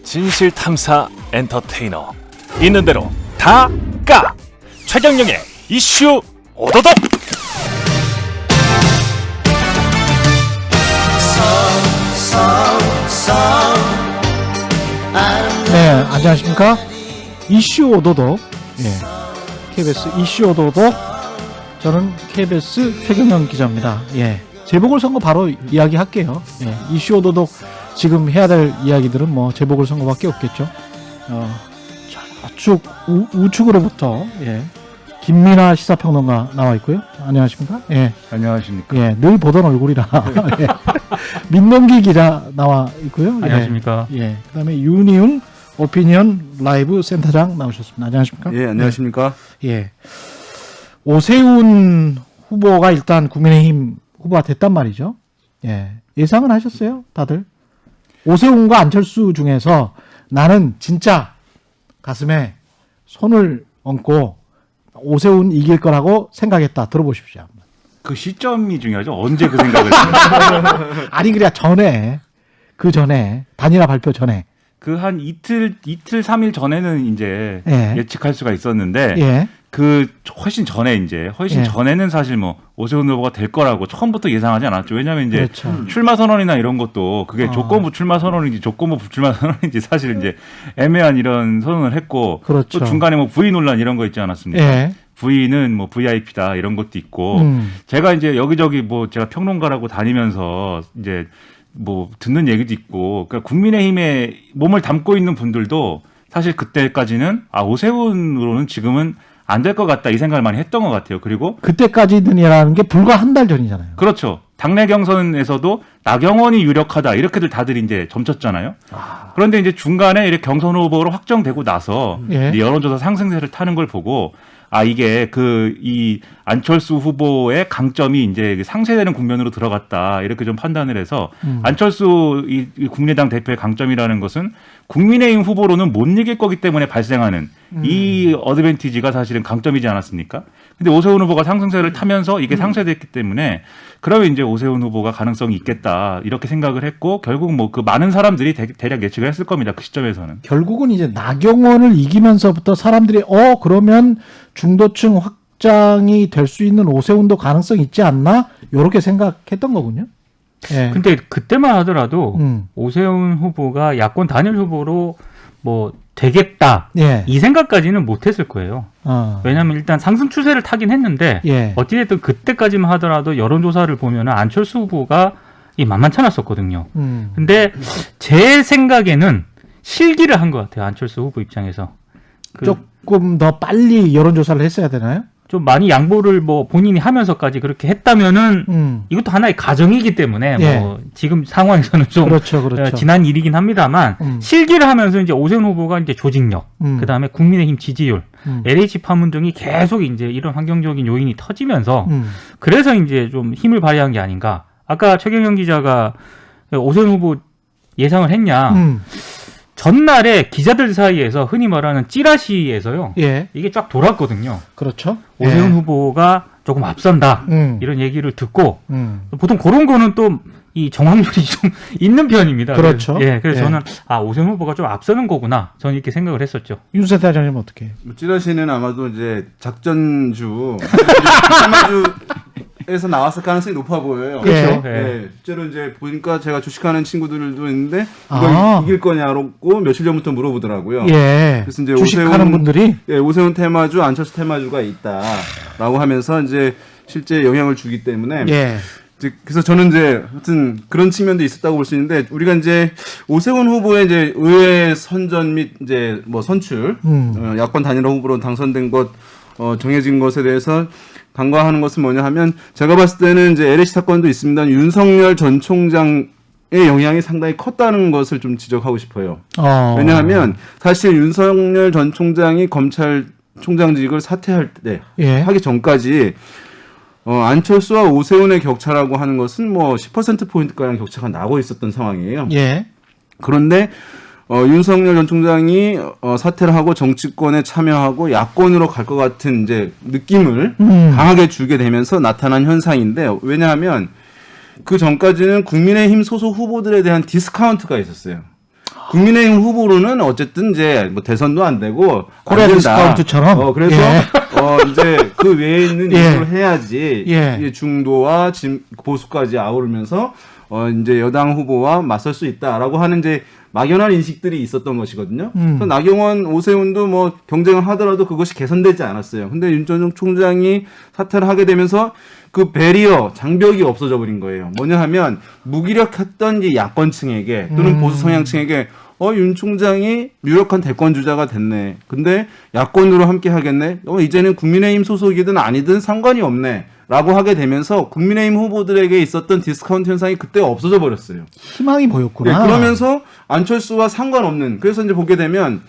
진실탐사 엔터테이너 있는 대로 다 까! 최경영의 이슈 오도독! 네, 안녕하십니까? 이슈 오도독, KBS 이슈 오도독, 저는 KBS 최경영 기자입니다. 재보궐선거 바로 이야기할게요. 이슈 오도독 지금 해야 될 이야기들은 뭐 재보궐선거밖에 없겠죠. 좌측 우측으로부터 김민아 시사평론가 나와 있고요. 안녕하십니까? 안녕하십니까? 늘 보던 얼굴이라 민동기 기자 나와 있고요. 안녕하십니까? 그다음에 윤희웅 오피니언 라이브 센터장 나오셨습니다. 안녕하십니까? 안녕하십니까? 오세훈 후보가 일단 국민의힘 후보가 됐단 말이죠. 예상은 하셨어요, 다들? 오세훈과 안철수 중에서 나는 진짜 가슴에 손을 얹고 오세훈 이길 거라고 생각했다. 들어보십시오. 그 시점이 중요하죠. 언제 그 생각을 했어요? 아니 그래 그 전에 단일화 발표 전에 그 한 이틀 3일 전에는 이제 예측할 수가 있었는데 그 훨씬 전에는 사실 뭐 오세훈 후보가 될 거라고 처음부터 예상하지 않았죠. 왜냐하면 이제 출마 선언이나 이런 것도 그게 조건부 출마 선언인지 조건부 불출마 선언인지 사실 이제 애매한 이런 선언을 했고 또 중간에 뭐 부의 논란 이런 거 있지 않았습니까? 부의는 뭐 VIP다 이런 것도 있고 제가 이제 여기저기 뭐 제가 평론가라고 다니면서 이제 뭐 듣는 얘기도 있고 그러니까 국민의힘에 몸을 담고 있는 분들도 사실 그때까지는 오세훈으로는 지금은 안 될 것 같다 이 생각을 많이 했던 것 같아요. 그리고 그때까지는이라는 게 불과 한 달 전이잖아요. 그렇죠. 당내 경선에서도 나경원이 유력하다 이렇게들 다들 이제 점쳤잖아요. 그런데 이제 중간에 이렇게 경선 후보로 확정되고 나서 이제 여론조사 상승세를 타는 걸 보고 이게 이 안철수 후보의 강점이 이제 상쇄되는 국면으로 들어갔다 이렇게 좀 판단을 해서 안철수 이 국민의당 대표의 강점이라는 것은 국민의힘 후보로는 못 이길 거기 때문에 발생하는 이 어드밴티지가 사실은 강점이지 않았습니까? 근데 오세훈 후보가 상승세를 타면서 이게 상쇄됐기 때문에 그러면 이제 오세훈 후보가 가능성이 있겠다 이렇게 생각을 했고 결국 뭐 그 많은 사람들이 대략 예측을 했을 겁니다. 그 시점에서는. 결국은 이제 나경원을 이기면서부터 사람들이 그러면 중도층 확장이 될 수 있는 오세훈도 가능성이 있지 않나? 이렇게 생각했던 거군요. 근데 그때만 하더라도 오세훈 후보가 야권 단일 후보로 뭐 되겠다 이 생각까지는 못했을 거예요. 왜냐하면 일단 상승 추세를 타긴 했는데 어찌됐든 그때까지만 하더라도 여론조사를 보면은 안철수 후보가 만만치 않았었거든요. 근데 제 생각에는 실기를 한 것 같아요. 안철수 후보 입장에서. 조금 더 빨리 여론조사를 했어야 되나요? 좀 많이 양보를 뭐 본인이 하면서까지 그렇게 했다면은 이것도 하나의 가정이기 때문에 뭐 지금 상황에서는 좀 그렇죠. 지난 일이긴 합니다만 실기를 하면서 이제 오세훈 후보가 이제 조직력, 그다음에 국민의힘 지지율, LH 파문 등이 계속 이제 이런 환경적인 요인이 터지면서 그래서 이제 좀 힘을 발휘한 게 아닌가. 아까 최경영 기자가 오세훈 후보 예상을 했냐? 전날에 기자들 사이에서 흔히 말하는 찌라시에서요. 이게 쫙 돌았거든요. 그렇죠. 오세훈 후보가 조금 앞선다. 이런 얘기를 듣고 보통 그런 거는 또 이 정확률이 좀 있는 편입니다. 그렇죠. 그래서 저는 오세훈 후보가 좀 앞서는 거구나. 저는 이렇게 생각을 했었죠. 윤세태 회장님 어떻게 해요? 찌라시는 아마도 이제 작전주, 에서 나왔을 가능성이 높아 보여요. 그렇죠. 실제로 이제 보니까 제가 주식하는 친구들도 있는데 이걸 이길 거냐고 며칠 전부터 물어보더라고요. 그래서 이제 주식하는 분들이 오세훈 테마주, 안철수 테마주가 있다라고 하면서 이제 실제 영향을 주기 때문에 그래서 저는 이제 하여튼 그런 측면도 있었다고 볼 수 있는데 우리가 이제 오세훈 후보의 이제 의회 선전 및 이제 뭐 선출, 야권 단일화 후보로 당선된 것 정해진 것에 대해서 간과하는 것은 뭐냐 하면 제가 봤을 때는 이제 LH 사건도 있습니다. 윤석열 전 총장의 영향이 상당히 컸다는 것을 좀 지적하고 싶어요. 왜냐하면 사실 윤석열 전 총장이 검찰총장직을 사퇴할 때 하기 전까지 안철수와 오세훈의 격차라고 하는 것은 뭐 10%포인트가량 격차가 나고 있었던 상황이에요. 그런데 윤석열 전 총장이 사퇴를 하고 정치권에 참여하고 야권으로 갈 것 같은 이제 느낌을 강하게 주게 되면서 나타난 현상인데 왜냐하면 그 전까지는 국민의힘 소속 후보들에 대한 디스카운트가 있었어요. 국민의힘 후보로는 어쨌든 이제 뭐 대선도 안 되고 코리아 안 된다. 디스카운트처럼. 그래서 이제 그 외에 있는 예. 일을 해야지 예. 이제 중도와 보수까지 아우르면서 이제 여당 후보와 맞설 수 있다라고 하는 이제 막연한 인식들이 있었던 것이거든요. 그래서 나경원, 오세훈도 뭐 경쟁을 하더라도 그것이 개선되지 않았어요. 근데 윤 전 총장이 사퇴를 하게 되면서 그 배리어, 장벽이 없어져 버린 거예요. 뭐냐 하면 무기력했던 이 야권층에게 또는 보수 성향층에게 윤 총장이 유력한 대권 주자가 됐네. 근데 야권으로 함께 하겠네. 이제는 국민의힘 소속이든 아니든 상관이 없네. 라고 하게 되면서 국민의힘 후보들에게 있었던 디스카운트 현상이 그때 없어져 버렸어요. 희망이 보였구나. 네, 그러면서 안철수와 상관없는, 그래서 이제 보게 되면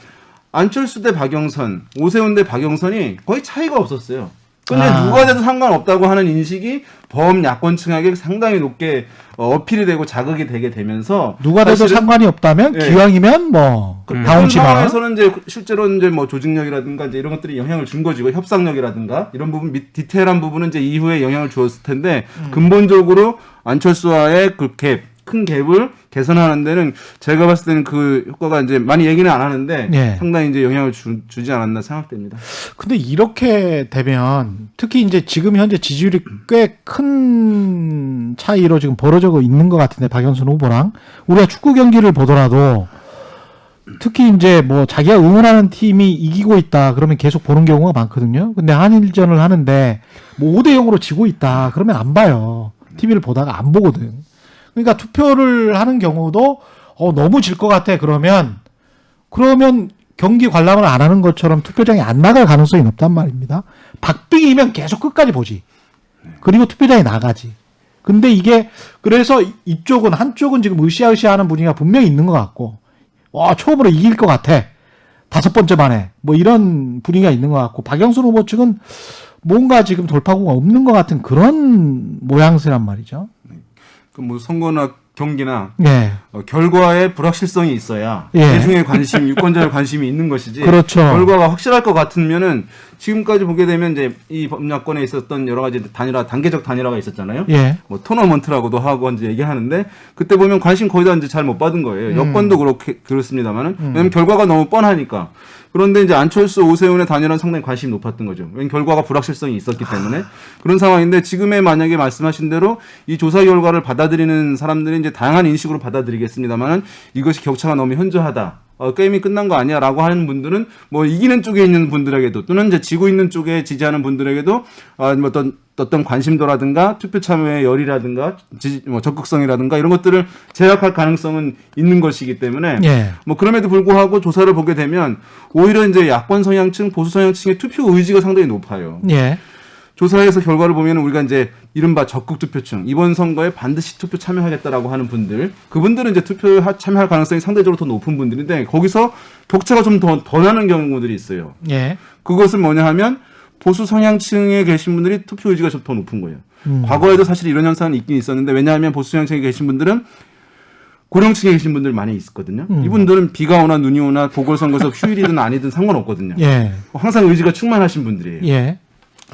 안철수 대 박영선, 오세훈 대 박영선이 거의 차이가 없었어요. 근데 누가 돼도 상관없다고 하는 인식이 범야권층에게 상당히 높게 어필이 되고 자극이 되게 되면서 누가 돼도 상관이 없다면 예. 기왕이면 뭐 그런 다운치마. 상황에서는 이제 실제로 이제 뭐 조직력이라든가 이제 이런 것들이 영향을 준 거지고 협상력이라든가 이런 부분 디테일한 부분은 이제 이후에 영향을 주었을 텐데 근본적으로 안철수와의 그 큰 갭을 개선하는 데는 제가 봤을 때는 그 효과가 이제 많이 얘기는 안 하는데 예. 상당히 이제 영향을 주지 않았나 생각됩니다. 근데 이렇게 되면 특히 이제 지금 현재 지지율이 꽤 큰 차이로 지금 벌어지고 있는 것 같은데 박영선 후보랑 우리가 축구 경기를 보더라도 특히 이제 뭐 자기가 응원하는 팀이 이기고 있다 그러면 계속 보는 경우가 많거든요. 근데 한일전을 하는데 뭐 5대 0으로 지고 있다 그러면 안 봐요. TV를 보다가 안 보거든. 그러니까 투표를 하는 경우도 너무 질 것 같아 그러면 경기 관람을 안 하는 것처럼 투표장에 안 나갈 가능성이 높단 말입니다. 박빙이면 계속 끝까지 보지. 그리고 투표장에 나가지. 근데 이게 그래서 한쪽은 지금 으쌰으쌰하는 분위기가 분명히 있는 것 같고 처음으로 이길 것 같아. 5번째 만에 뭐 이런 분위기가 있는 것 같고 박영선 후보 측은 뭔가 지금 돌파구가 없는 것 같은 그런 모양새란 말이죠. 그 뭐 선거나 경기나 네. 결과에 불확실성이 있어야 예. 대중의 관심, 유권자의 관심이 있는 것이지. 그렇죠. 결과가 확실할 것 같으면은 지금까지 보게 되면 이제 이 범야권에 있었던 여러 가지 단계적 단일화가 있었잖아요. 예. 뭐 토너먼트라고도 하고 이제 얘기하는데 그때 보면 관심 거의 다 이제 잘 못 받은 거예요. 여권도 그렇습니다만은 왜냐면 결과가 너무 뻔하니까. 그런데 이제 안철수, 오세훈의 단일화는 상당히 관심이 높았던 거죠. 왜냐면 결과가 불확실성이 있었기 때문에 그런 상황인데 지금의 만약에 말씀하신 대로 이 조사 결과를 받아들이는 사람들이 이제 다양한 인식으로 받아들이겠습니다만은 이것이 격차가 너무 현저하다. 게임이 끝난 거 아니야라고 하는 분들은 뭐 이기는 쪽에 있는 분들에게도 또는 이제 지고 있는 쪽에 지지하는 분들에게도 어떤 관심도라든가 투표 참여의 열이라든가 적극성이라든가 이런 것들을 제약할 가능성은 있는 것이기 때문에 예. 뭐 그럼에도 불구하고 조사를 보게 되면 오히려 이제 야권 성향층, 보수 성향층의 투표 의지가 상당히 높아요. 예. 조사에서 결과를 보면 우리가 이제 이른바 적극 투표층, 이번 선거에 반드시 투표 참여하겠다라고 하는 분들, 그분들은 이제 투표 참여할 가능성이 상대적으로 더 높은 분들인데 거기서 격차가 좀 더 나는 경우들이 있어요. 예. 그것은 뭐냐 하면 보수 성향층에 계신 분들이 투표 의지가 좀 더 높은 거예요. 과거에도 사실 이런 현상은 있긴 있었는데 왜냐하면 보수 성향층에 계신 분들은 고령층에 계신 분들 많이 있거든요. 이분들은 비가 오나 눈이 오나 보궐선거에서 휴일이든 아니든 상관없거든요. 예. 항상 의지가 충만하신 분들이에요. 예.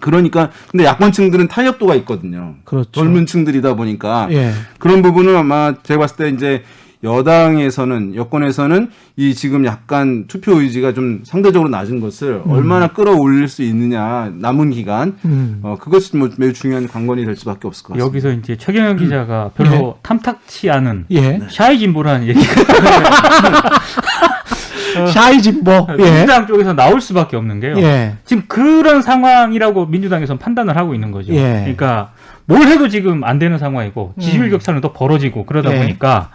그러니까 근데 야권층들은 탄력도가 있거든요. 그렇죠. 젊은 층들이다 보니까 예. 그런 부분은 아마 제가 봤을 때 이제 여권에서는 이 지금 약간 투표 의지가 좀 상대적으로 낮은 것을 얼마나 끌어올릴 수 있느냐 남은 기간 그것이 뭐 매우 중요한 관건이 될 수밖에 없을 것 같습니다. 여기서 이제 최경영 기자가 별로 탐탁치 않은 예. 샤이 진보라는 얘기가 샤이 진보. 예. 민주당 쪽에서 나올 수밖에 없는 게요. 예. 지금 그런 상황이라고 민주당에서는 판단을 하고 있는 거죠. 예. 그러니까 뭘 해도 지금 안 되는 상황이고 지지율 격차는 더 벌어지고 그러다 예. 보니까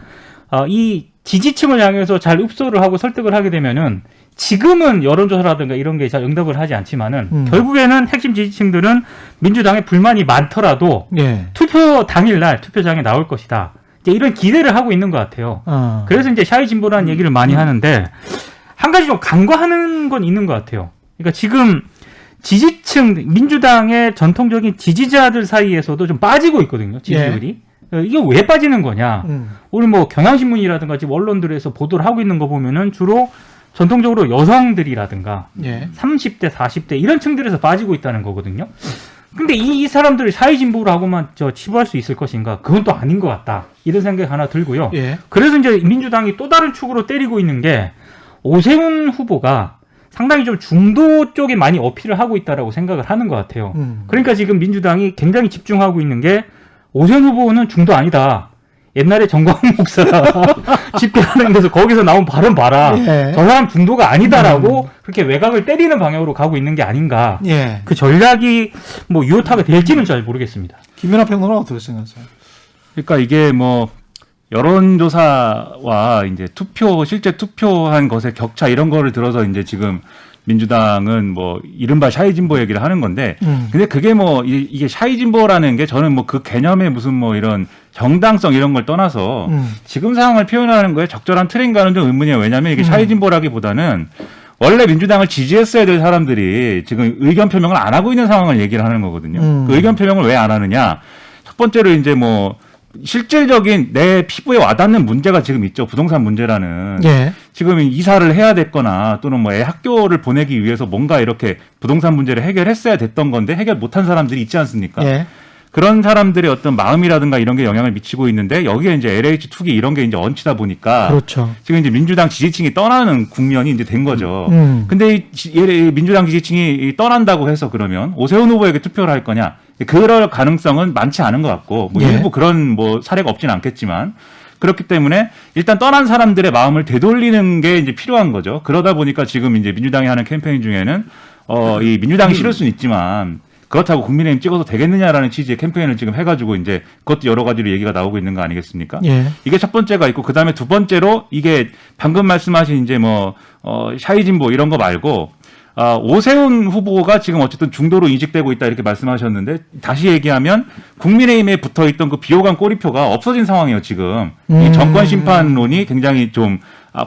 이 지지층을 향해서 잘 흡수를 하고 설득을 하게 되면은 지금은 여론조사라든가 이런 게 잘 응답을 하지 않지만은 결국에는 핵심 지지층들은 민주당에 불만이 많더라도 예. 투표 당일날 투표장에 나올 것이다. 이제 이런 기대를 하고 있는 것 같아요. 그래서 이제 샤이 진보라는 얘기를 많이 하는데 한 가지 좀 간과하는 건 있는 것 같아요. 그러니까 지금 지지층 민주당의 전통적인 지지자들 사이에서도 좀 빠지고 있거든요. 지지율이. 이게 왜 빠지는 거냐? 우리 뭐 경향신문이라든가 지금 언론들에서 보도를 하고 있는 거 보면은 주로 전통적으로 여성들이라든가 예. 30대, 40대 이런 층들에서 빠지고 있다는 거거든요. 근데 이 사람들이 사회진보를 하고만 치부할 수 있을 것인가? 그건 또 아닌 것 같다. 이런 생각이 하나 들고요. 예. 그래서 이제 민주당이 또 다른 축으로 때리고 있는 게 오세훈 후보가 상당히 좀 중도 쪽에 많이 어필을 하고 있다라고 생각을 하는 것 같아요. 그러니까 지금 민주당이 굉장히 집중하고 있는 게 오세훈 후보는 중도 아니다. 옛날에 정광훈 목사가 집회하는 데서 거기서 나온 발언 봐라. 예. 저 사람 중도가 아니다라고 그렇게 외곽을 때리는 방향으로 가고 있는 게 아닌가. 예. 그 전략이 뭐 유효타가 될지는 잘 모르겠습니다. 김연아 평론은 어떻게 생각하세요? 그러니까 이게 뭐 여론조사와 이제 실제 투표한 것의 격차 이런 거를 들어서 이제 지금 민주당은 뭐 이른바 샤이진보 얘기를 하는 건데, 근데 그게 뭐 이게 샤이진보라는 게 저는 뭐 그 개념의 무슨 뭐 이런 정당성 이런 걸 떠나서 지금 상황을 표현하는 거에 적절한 틀인가는 좀 의문이에요. 왜냐하면 이게 샤이진보라기보다는 원래 민주당을 지지했어야 될 사람들이 지금 의견 표명을 안 하고 있는 상황을 얘기를 하는 거거든요. 그 의견 표명을 왜 안 하느냐? 첫 번째로 이제 뭐 실질적인 내 피부에 와닿는 문제가 지금 있죠. 부동산 문제라는. 예. 지금 이사를 해야 됐거나 또는 뭐 애 학교를 보내기 위해서 뭔가 이렇게 부동산 문제를 해결했어야 됐던 건데 해결 못한 사람들이 있지 않습니까? 예. 그런 사람들의 어떤 마음이라든가 이런 게 영향을 미치고 있는데 여기에 이제 LH 투기 이런 게 이제 얹히다 보니까 그렇죠. 지금 이제 민주당 지지층이 떠나는 국면이 이제 된 거죠. 근데 민주당 지지층이 떠난다고 해서 그러면 오세훈 후보에게 투표를 할 거냐? 그럴 가능성은 많지 않은 것 같고 뭐 예. 일부 그런 뭐 사례가 없지는 않겠지만 그렇기 때문에 일단 떠난 사람들의 마음을 되돌리는 게 이제 필요한 거죠. 그러다 보니까 지금 이제 민주당이 하는 캠페인 중에는 이 민주당이 싫을 수는 있지만 그렇다고 국민의힘 찍어도 되겠느냐라는 취지의 캠페인을 지금 해가지고 이제 그것도 여러 가지로 얘기가 나오고 있는 거 아니겠습니까? 예. 이게 첫 번째가 있고 그 다음에 두 번째로 이게 방금 말씀하신 이제 샤이진보 이런 거 말고 오세훈 후보가 지금 어쨌든 중도로 인식되고 있다 이렇게 말씀하셨는데 다시 얘기하면 국민의힘에 붙어있던 그 비호감 꼬리표가 없어진 상황이에요 지금. 이 정권 심판론이 굉장히 좀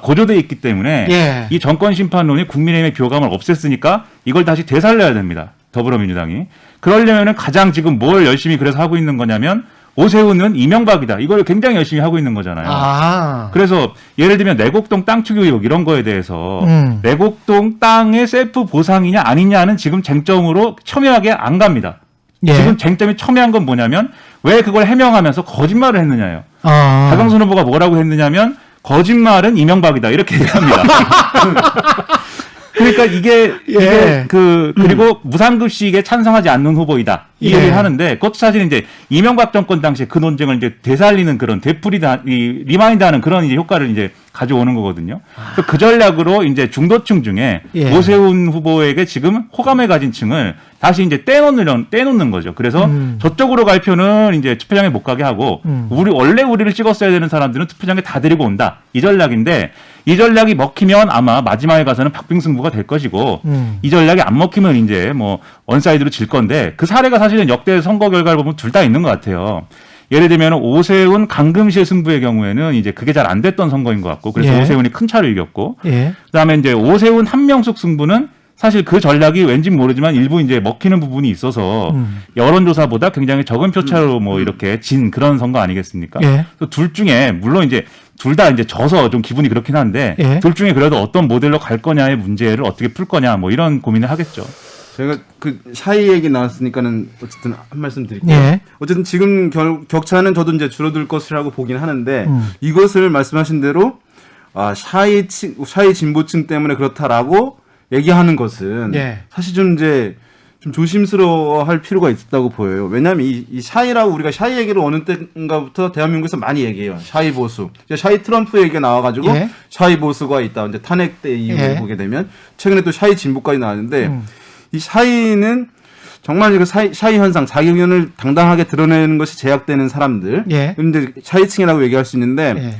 고조돼 있기 때문에 예. 이 정권 심판론이 국민의힘의 비호감을 없앴으니까 이걸 다시 되살려야 됩니다. 더불어민주당이. 그러려면은 가장 지금 뭘 열심히 그래서 하고 있는 거냐면 오세훈은 이명박이다. 이걸 굉장히 열심히 하고 있는 거잖아요. 아. 그래서 예를 들면 내곡동 땅 투기 의혹 이런 거에 대해서 내곡동 땅의 셀프 보상이냐 아니냐는 지금 쟁점으로 첨예하게 안 갑니다. 예. 지금 쟁점이 첨예한 건 뭐냐면 왜 그걸 해명하면서 거짓말을 했느냐요. 아. 박영선 후보가 뭐라고 했느냐면 거짓말은 이명박이다 이렇게 얘기합니다. 그러니까 이게 그리고 무상급식에 찬성하지 않는 후보이다 이 예. 얘기를 하는데 그것도 사실 이제 이명박 정권 당시에 그 논쟁을 이제 되살리는 그런 리마인드하는 그런 이제 효과를 이제 가져오는 거거든요. 그래서 그 전략으로 이제 중도층 중에 예. 오세훈 후보에게 지금 호감을 가진 층을 다시 이제 떼놓는 거죠. 그래서 저쪽으로 갈 표는 이제 투표장에 못 가게 하고 우리를 찍었어야 되는 사람들은 투표장에 다 데리고 온다. 이 전략인데 이 전략이 먹히면 아마 마지막에 가서는 박빙승부가 될 것이고 이 전략이 안 먹히면 이제 뭐 원사이드로 질 건데 그 사례가 사실은 역대 선거 결과를 보면 둘 다 있는 것 같아요. 예를 들면 오세훈 강금실 승부의 경우에는 이제 그게 잘 안 됐던 선거인 것 같고 그래서 예. 오세훈이 큰 차를 이겼고 예. 그다음에 이제 오세훈 한명숙 승부는 사실 그 전략이 왠진 모르지만 일부 이제 먹히는 부분이 있어서 여론조사보다 굉장히 적은 표차로 뭐 이렇게 진 그런 선거 아니겠습니까? 예. 그래서 둘 중에 물론 이제 둘 다 이제 져서 좀 기분이 그렇긴 한데 예. 둘 중에 그래도 어떤 모델로 갈 거냐의 문제를 어떻게 풀 거냐 뭐 이런 고민을 하겠죠. 제가 그 샤이 얘기 나왔으니까는 어쨌든 한 말씀 드릴게요. 예. 어쨌든 지금 격차는 저도 이제 줄어들 것이라고 보긴 하는데 이것을 말씀하신 대로 샤이 진보층 때문에 그렇다라고 얘기하는 것은 예. 사실 좀 이제 좀 조심스러워할 필요가 있다고 보여요. 왜냐하면 이 샤이라고 우리가 샤이 얘기를 어느 때인가부터 대한민국에서 많이 얘기해요. 샤이 보수. 샤이 트럼프 얘기가 나와가지고 예. 샤이 보수가 있다. 이제 탄핵 때 이후에 예. 보게 되면 최근에 또 샤이 진보까지 나왔는데 이 샤이는 정말 이거 샤이 현상, 자기 의견을 당당하게 드러내는 것이 제약되는 사람들. 예. 근데 샤이층이라고 얘기할 수 있는데 예.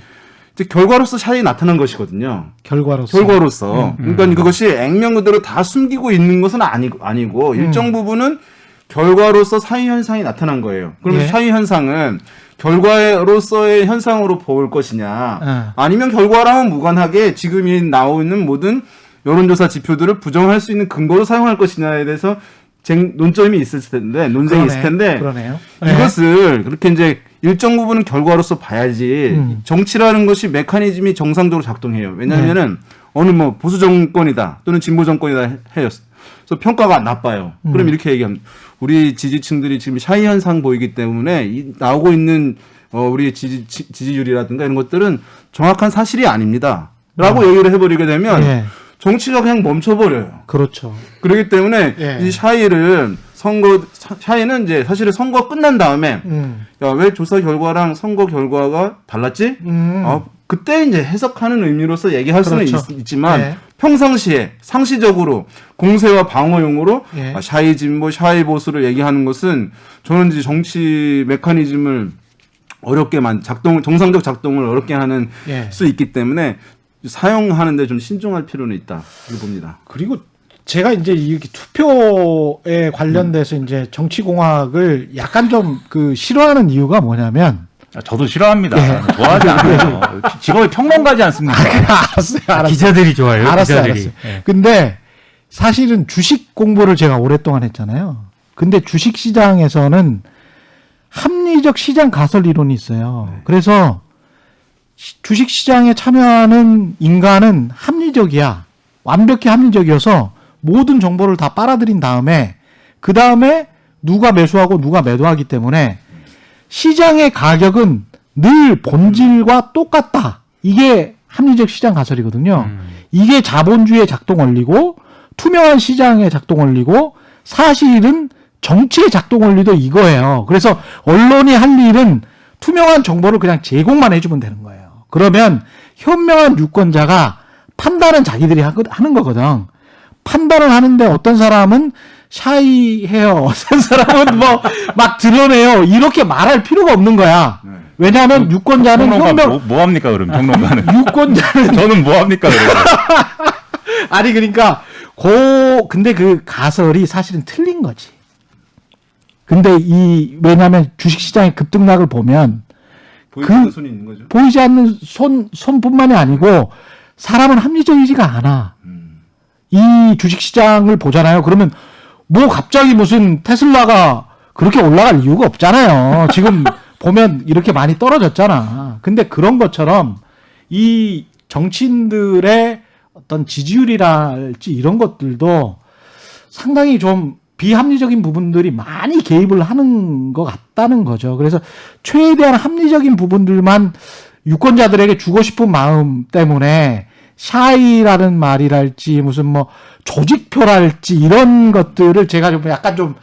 이제 결과로서 샤이 나타난 것이거든요. 결과로서. 그러니까 그것이 액면 그대로 다 숨기고 있는 것은 아니고 일정 부분은 결과로서 사회 현상이 나타난 거예요. 그러면 예. 사회 현상은 결과로서의 현상으로 볼 것이냐, 아니면 결과랑은 무관하게 지금 나오고 있는 모든 여론조사 지표들을 부정할 수 있는 근거로 사용할 것이냐에 대해서 논점이 있을 텐데, 논쟁이 있을 텐데, 그러네요. 이것을 그렇게 이제 일정 부분은 결과로서 봐야지. 정치라는 것이 메커니즘이 정상적으로 작동해요. 왜냐하면은 어느 뭐 보수 정권이다 또는 진보 정권이다 그래서 평가가 나빠요. 그럼 이렇게 얘기합니다. 우리 지지층들이 지금 샤이 현상 보이기 때문에 나오고 있는 우리 지지율이라든가 이런 것들은 정확한 사실이 아닙니다. 라고 얘기를 해버리게 되면 예. 정치가 그냥 멈춰버려요. 그렇죠. 그렇기 때문에 예. 이 샤이는 이제 사실은 선거 끝난 다음에 야, 왜 조사 결과랑 선거 결과가 달랐지? 그때 이제 해석하는 의미로서 얘기할 수는 그렇죠. 있지만 예. 평상시에 상시적으로 공세와 방어용으로 예. 샤이 진보, 샤이 보수를 얘기하는 것은 저는 이제 정치 메커니즘을 어렵게만 정상적 작동을 어렵게 하는 예. 수 있기 때문에 사용하는데 좀 신중할 필요는 있다 이렇게 봅니다. 그리고 제가 이제 이렇게 투표에 관련돼서 이제 정치공학을 약간 좀 그 싫어하는 이유가 뭐냐면 저도 싫어합니다. 예. 좋아하지 않아요. 직업이 평론가지 않습니까? 알았어요. 기자들이 좋아요. 알았어요. 기자들이. 알았어요. 근데 사실은 주식 공부를 제가 오랫동안 했잖아요. 근데 주식 시장에서는 합리적 시장 가설 이론이 있어요. 그래서 주식 시장에 참여하는 인간은 합리적이야. 완벽히 합리적이어서 모든 정보를 다 빨아들인 다음에 그 다음에 누가 매수하고 누가 매도하기 때문에 시장의 가격은 늘 본질과 똑같다. 이게 합리적 시장 가설이거든요. 이게 자본주의의 작동 원리고 투명한 시장의 작동 원리고 사실은 정치의 작동 원리도 이거예요. 그래서 언론이 할 일은 투명한 정보를 그냥 제공만 해주면 되는 거예요. 그러면 현명한 유권자가 판단은 자기들이 하는 거거든. 판단을 하는데 어떤 사람은 샤이해요. 어떤 사람은 뭐 막 드러내요. 이렇게 말할 필요가 없는 거야. 왜냐하면 유권자는 평론가 뭐 합니까 그럼 평론가는? 유권자는 저는 뭐 합니까 그럼? 아니 그러니까 근데 그 가설이 사실은 틀린 거지. 근데 왜냐하면 주식시장의 급등락을 보면 보이지 않는 손이 있는 거죠. 보이지 않는 손뿐만이 아니고 사람은 합리적이지가 않아. 이 주식시장을 보잖아요. 그러면 뭐 갑자기 무슨 테슬라가 그렇게 올라갈 이유가 없잖아요. 지금 보면 이렇게 많이 떨어졌잖아. 근데 그런 것처럼 이 정치인들의 어떤 지지율이랄지 이런 것들도 상당히 좀 비합리적인 부분들이 많이 개입을 하는 것 같다는 거죠. 그래서 최대한 합리적인 부분들만 유권자들에게 주고 싶은 마음 때문에 샤이라는 말이랄지 무슨 뭐 조직표랄지 이런 것들을 제가 좀 약간 좀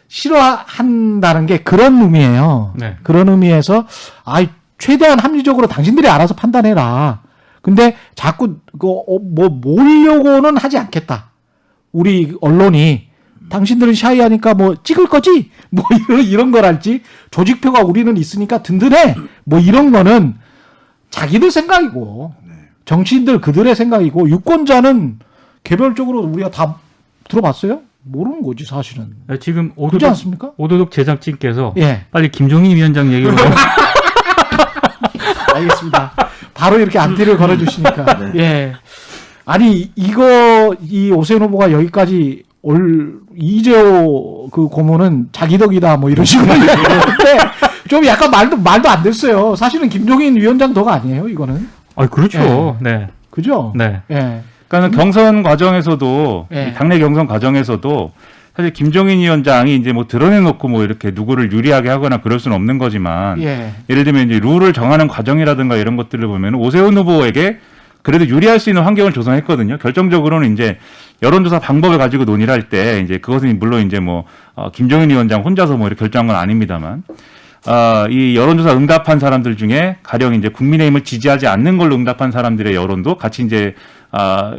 싫어한다는 게 그런 의미예요. 네. 그런 의미에서 최대한 합리적으로 당신들이 알아서 판단해라. 근데 자꾸 뭐 모으려고는 하지 않겠다. 우리 언론이 당신들은 샤이하니까 뭐 찍을 거지? 뭐 이런 거랄지 조직표가 우리는 있으니까 든든해. 뭐 이런 거는 자기들 생각이고 정치인들 그들의 생각이고 유권자는 개별적으로 우리가 다 들어봤어요? 모르는 거지 사실은. 지금 그렇지 않습니까? 오도독 제작진께서 예. 빨리 김종인 위원장 얘기로 알겠습니다. 바로 이렇게 안티를 걸어주시니까. 예. 아니 이 오세훈 후보가 여기까지 이재호 그 고문은 자기 덕이다 뭐 이런 식으로 얘기했는데 좀 약간 말도 안 됐어요. 사실은 김종인 위원장 덕 아니에요 이거는. 그렇죠. 네. 그죠? 네. 예. 그러니까 경선 과정에서도 예. 당내 경선 과정에서도 사실 김종인 위원장이 이제 뭐 드러내놓고 뭐 이렇게 누구를 유리하게 하거나 그럴 수는 없는 거지만 예. 예를 들면 이제 룰을 정하는 과정이라든가 이런 것들을 보면 오세훈 후보에게 그래도 유리할 수 있는 환경을 조성했거든요. 결정적으로는 이제 여론조사 방법을 가지고 논의를 할 때 이제 그것은 물론 이제 뭐 김종인 위원장 혼자서 뭐 이렇게 결정한 건 아닙니다만 이 여론조사 응답한 사람들 중에 가령 이제 국민의힘을 지지하지 않는 걸로 응답한 사람들의 여론도 같이 이제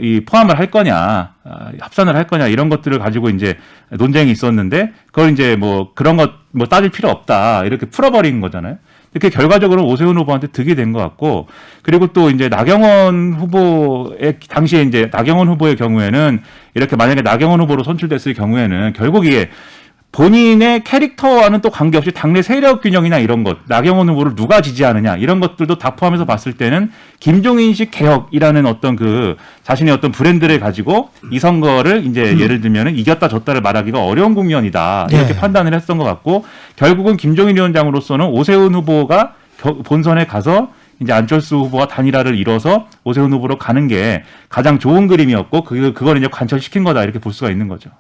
이 포함을 할 거냐, 합산을 할 거냐 이런 것들을 가지고 이제 논쟁이 있었는데 그걸 이제 뭐 그런 것 뭐 따질 필요 없다 이렇게 풀어버린 거잖아요. 이렇게 결과적으로 오세훈 후보한테 득이 된 것 같고 그리고 또 이제 나경원 후보의 당시에 이제 나경원 후보의 경우에는 이렇게 만약에 나경원 후보로 선출됐을 경우에는 결국 이게 본인의 캐릭터와는 또 관계없이 당내 세력 균형이나 이런 것, 나경원 후보를 누가 지지하느냐 이런 것들도 다 포함해서 봤을 때는 김종인식 개혁이라는 어떤 그 자신의 어떤 브랜드를 가지고 이 선거를 이제 예를 들면은 이겼다 졌다를 말하기가 어려운 국면이다 이렇게 네. 판단을 했던 것 같고 결국은 김종인 위원장으로서는 오세훈 후보가 본선에 가서 이제 안철수 후보와 단일화를 이뤄서 오세훈 후보로 가는 게 가장 좋은 그림이었고 그걸 이제 관철시킨 거다 이렇게 볼 수가 있는 거죠.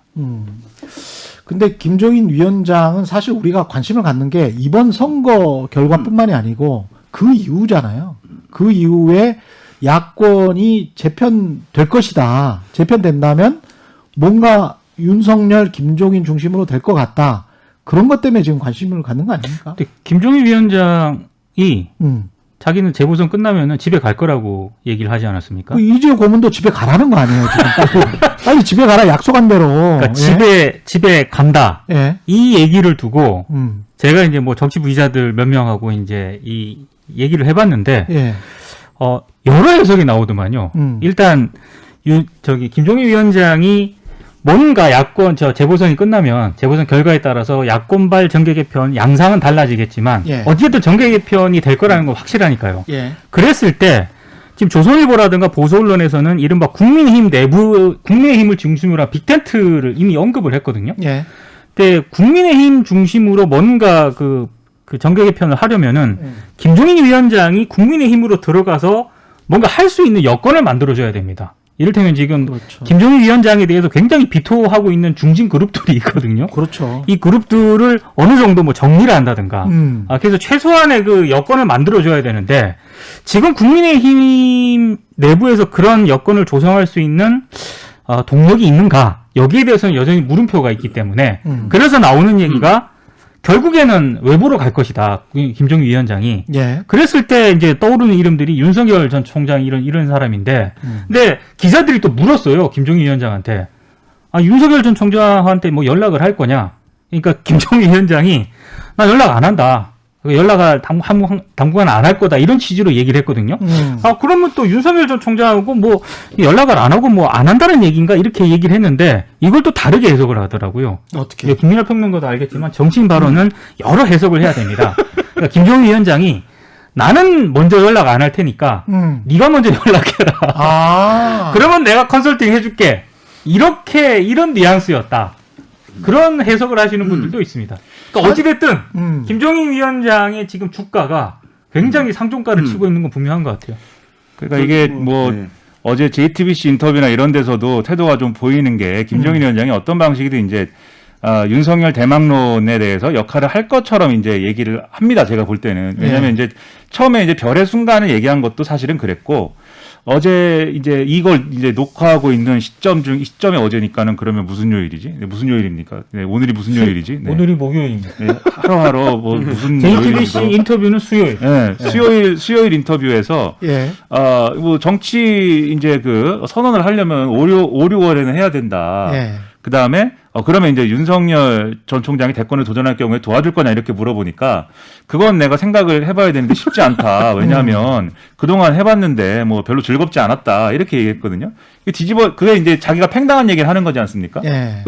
근데 김종인 위원장은 사실 우리가 관심을 갖는 게 이번 선거 결과뿐만이 아니고 그 이후잖아요. 그 이후에 야권이 재편될 것이다. 재편된다면 뭔가 윤석열, 김종인 중심으로 될 것 같다. 그런 것 때문에 지금 관심을 갖는 거 아닙니까? 근데 김종인 위원장이 자기는 재보선 끝나면은 집에 갈 거라고 얘기를 하지 않았습니까? 그 이재호 고문도 집에 가라는 거 아니에요, 지금. 빨리 집에 가라, 약속한 대로. 그러니까 집에 간다. 예. 이 얘기를 두고 제가 이제 뭐 정치부 기자들 몇 명하고 이제 이 얘기를 해봤는데 예. 여러 해석이 나오더만요. 일단 김종인 위원장이 뭔가 재보선이 끝나면 재보선 결과에 따라서 야권발 정계 개편 양상은 달라지겠지만 예. 어쨌든 정계 개편이 될 거라는 건 확실하니까요. 예. 그랬을 때 지금 조선일보라든가 보수 언론에서는 이른바 국민의힘을 중심으로 한 빅텐트를 이미 언급을 했거든요. 예. 근데 국민의힘 중심으로 뭔가 그 정계 개편을 하려면은 김종인 위원장이 국민의힘으로 들어가서 뭔가 할 수 있는 여건을 만들어줘야 됩니다. 이를테면 지금 그렇죠. 김종인 위원장에 대해서 굉장히 비토하고 있는 중진 그룹들이 있거든요. 그렇죠. 이 그룹들을 어느 정도 뭐 정리를 한다든가. 그래서 최소한의 그 여건을 만들어줘야 되는데 지금 국민의힘 내부에서 그런 여건을 조성할 수 있는 동력이 있는가? 여기에 대해서는 여전히 물음표가 있기 때문에 그래서 나오는 얘기가 결국에는 외부로 갈 것이다. 김종인 위원장이. 예. 그랬을 때 이제 떠오르는 이름들이 윤석열 전 총장 이런 사람인데, 근데 기자들이 또 물었어요. 김종인 위원장한테. 윤석열 전 총장한테 뭐 연락을 할 거냐? 그러니까 김종인 위원장이 나 연락 안 한다. 연락을 당분간 안 할 거다. 이런 취지로 얘기를 했거든요. 그러면 또 윤석열 전 총장하고 뭐 연락을 안 하고 뭐 안 한다는 얘기인가? 이렇게 얘기를 했는데 이걸 또 다르게 해석을 하더라고요. 어떻게? 김민하 평론가도 알겠지만 정치인 발언은 여러 해석을 해야 됩니다. 그러니까 김종인 위원장이 나는 먼저 연락 안 할 테니까 네가 먼저 연락해라. 그러면 내가 컨설팅 해줄게. 이런 뉘앙스였다. 그런 해석을 하시는 분들도 있습니다. 그러니까 어찌됐든 김종인 위원장의 지금 주가가 굉장히 상종가를 치고 있는 건 분명한 것 같아요. 그러니까 이게 뭐 어제 JTBC 인터뷰나 이런 데서도 태도가 좀 보이는 게 김종인 위원장이 어떤 방식이든 이제 윤석열 대망론에 대해서 역할을 할 것처럼 이제 얘기를 합니다. 제가 볼 때는. 왜냐하면 이제 처음에 이제 별의 순간을 얘기한 것도 사실은 그랬고 어제 이제 이걸 이제 녹화하고 있는 시점이 어제니까는 그러면 무슨 요일이지? 네, 무슨 요일입니까? 네, 오늘이 무슨 요일이지? 네. 오늘이 목요일입니다. 네, 하루하루 뭐 무슨 JTBC 인터뷰는 수요일. 네, 수요일 인터뷰에서 뭐 정치 이제 그 선언을 하려면 5, 6월에는 해야 된다. 그 다음에 그러면 이제 윤석열 전 총장이 대권을 도전할 경우에 도와줄 거냐 이렇게 물어보니까 그건 내가 생각을 해봐야 되는데 쉽지 않다. 왜냐하면 그동안 해봤는데 뭐 별로 즐겁지 않았다 이렇게 얘기했거든요. 그게 이제 자기가 팽당한 얘기를 하는 거지 않습니까?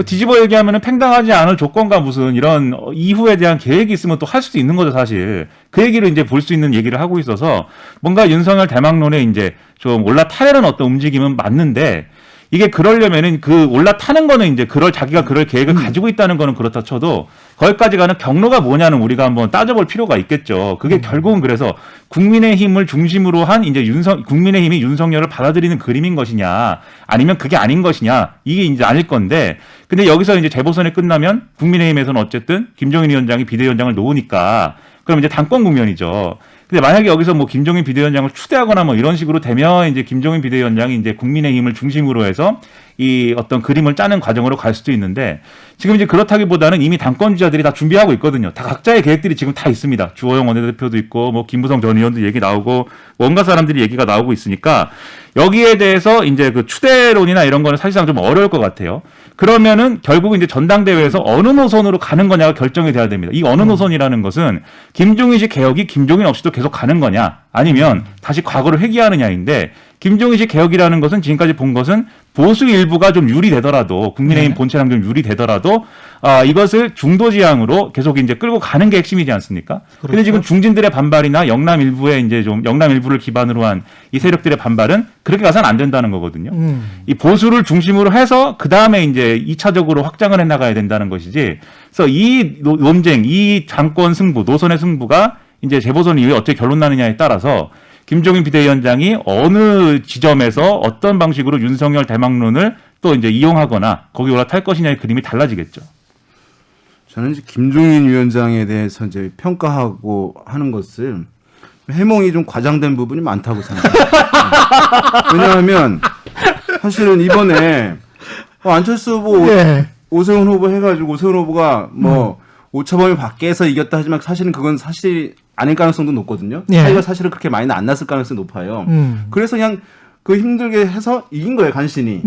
뒤집어 얘기하면은 팽당하지 않을 조건과 무슨 이런 이후에 대한 계획이 있으면 또 할 수도 있는 거죠 사실. 그 얘기를 이제 볼 수 있는 얘기를 하고 있어서 뭔가 윤석열 대망론에 이제 좀 올라타려는 어떤 움직임은 맞는데. 이게 그러려면은 그 올라타는 거는 이제 자기가 그럴 계획을 가지고 있다는 거는 그렇다 쳐도 거기까지 가는 경로가 뭐냐는 우리가 한번 따져볼 필요가 있겠죠. 그게 결국은 그래서 국민의힘을 중심으로 한 이제 국민의힘이 윤석열을 받아들이는 그림인 것이냐 아니면 그게 아닌 것이냐 이게 이제 아닐 건데 근데 여기서 이제 재보선이 끝나면 국민의힘에서는 어쨌든 김종인 위원장이 비대위원장을 놓으니까 그럼 이제 당권 국면이죠. 근데 만약에 여기서 뭐 김종인 비대위원장을 추대하거나 뭐 이런 식으로 되면 이제 김종인 비대위원장이 이제 국민의힘을 중심으로 해서 이 어떤 그림을 짜는 과정으로 갈 수도 있는데 지금 이제 그렇다기보다는 이미 당권 주자들이 다 준비하고 있거든요. 다 각자의 계획들이 지금 다 있습니다. 주호영 원내대표도 있고 뭐 김부성 전 의원도 얘기 나오고 뭔가 사람들이 얘기가 나오고 있으니까 여기에 대해서 이제 그 추대론이나 이런 거는 사실상 좀 어려울 것 같아요. 그러면은 결국은 이제 전당대회에서 어느 노선으로 가는 거냐가 결정이 돼야 됩니다. 이 어느 노선이라는 것은 김종인식 개혁이 김종인 없이도 계속 가는 거냐 아니면 다시 과거를 회귀하느냐인데 김종인식 개혁이라는 것은 지금까지 본 것은 보수 일부가 좀 유리되더라도 국민의힘 본체랑 좀 유리되더라도 이것을 중도지향으로 계속 이제 끌고 가는 게 핵심이지 않습니까? 그런데 그렇죠. 지금 중진들의 반발이나 영남 일부의 이제 좀 영남 일부를 기반으로 한 이 세력들의 반발은 그렇게 가서는 안 된다는 거거든요. 이 보수를 중심으로 해서 그 다음에 이제 2차적으로 확장을 해나가야 된다는 것이지. 그래서 이 논쟁, 이 장권 승부, 노선의 승부가 이제 재보선 이후에 어떻게 결론 나느냐에 따라서 김종인 비대위원장이 어느 지점에서 어떤 방식으로 윤석열 대망론을 또 이제 이용하거나 거기 올라탈 것이냐의 그림이 달라지겠죠. 저는 이제 김종인 위원장에 대해서 이제 평가하고 하는 것을 해몽이 좀 과장된 부분이 많다고 생각합니다. 왜냐하면 사실은 이번에 안철수 후보, 오세훈 후보 해가지고 오세훈 후보가 뭐 오차범위 밖에서 이겼다 하지만 사실은 그건 사실이 아닐 가능성도 높거든요. 차이가 사실은 그렇게 많이는 안 났을 가능성이 높아요. 그래서 그냥 그 힘들게 해서 이긴 거예요, 간신히.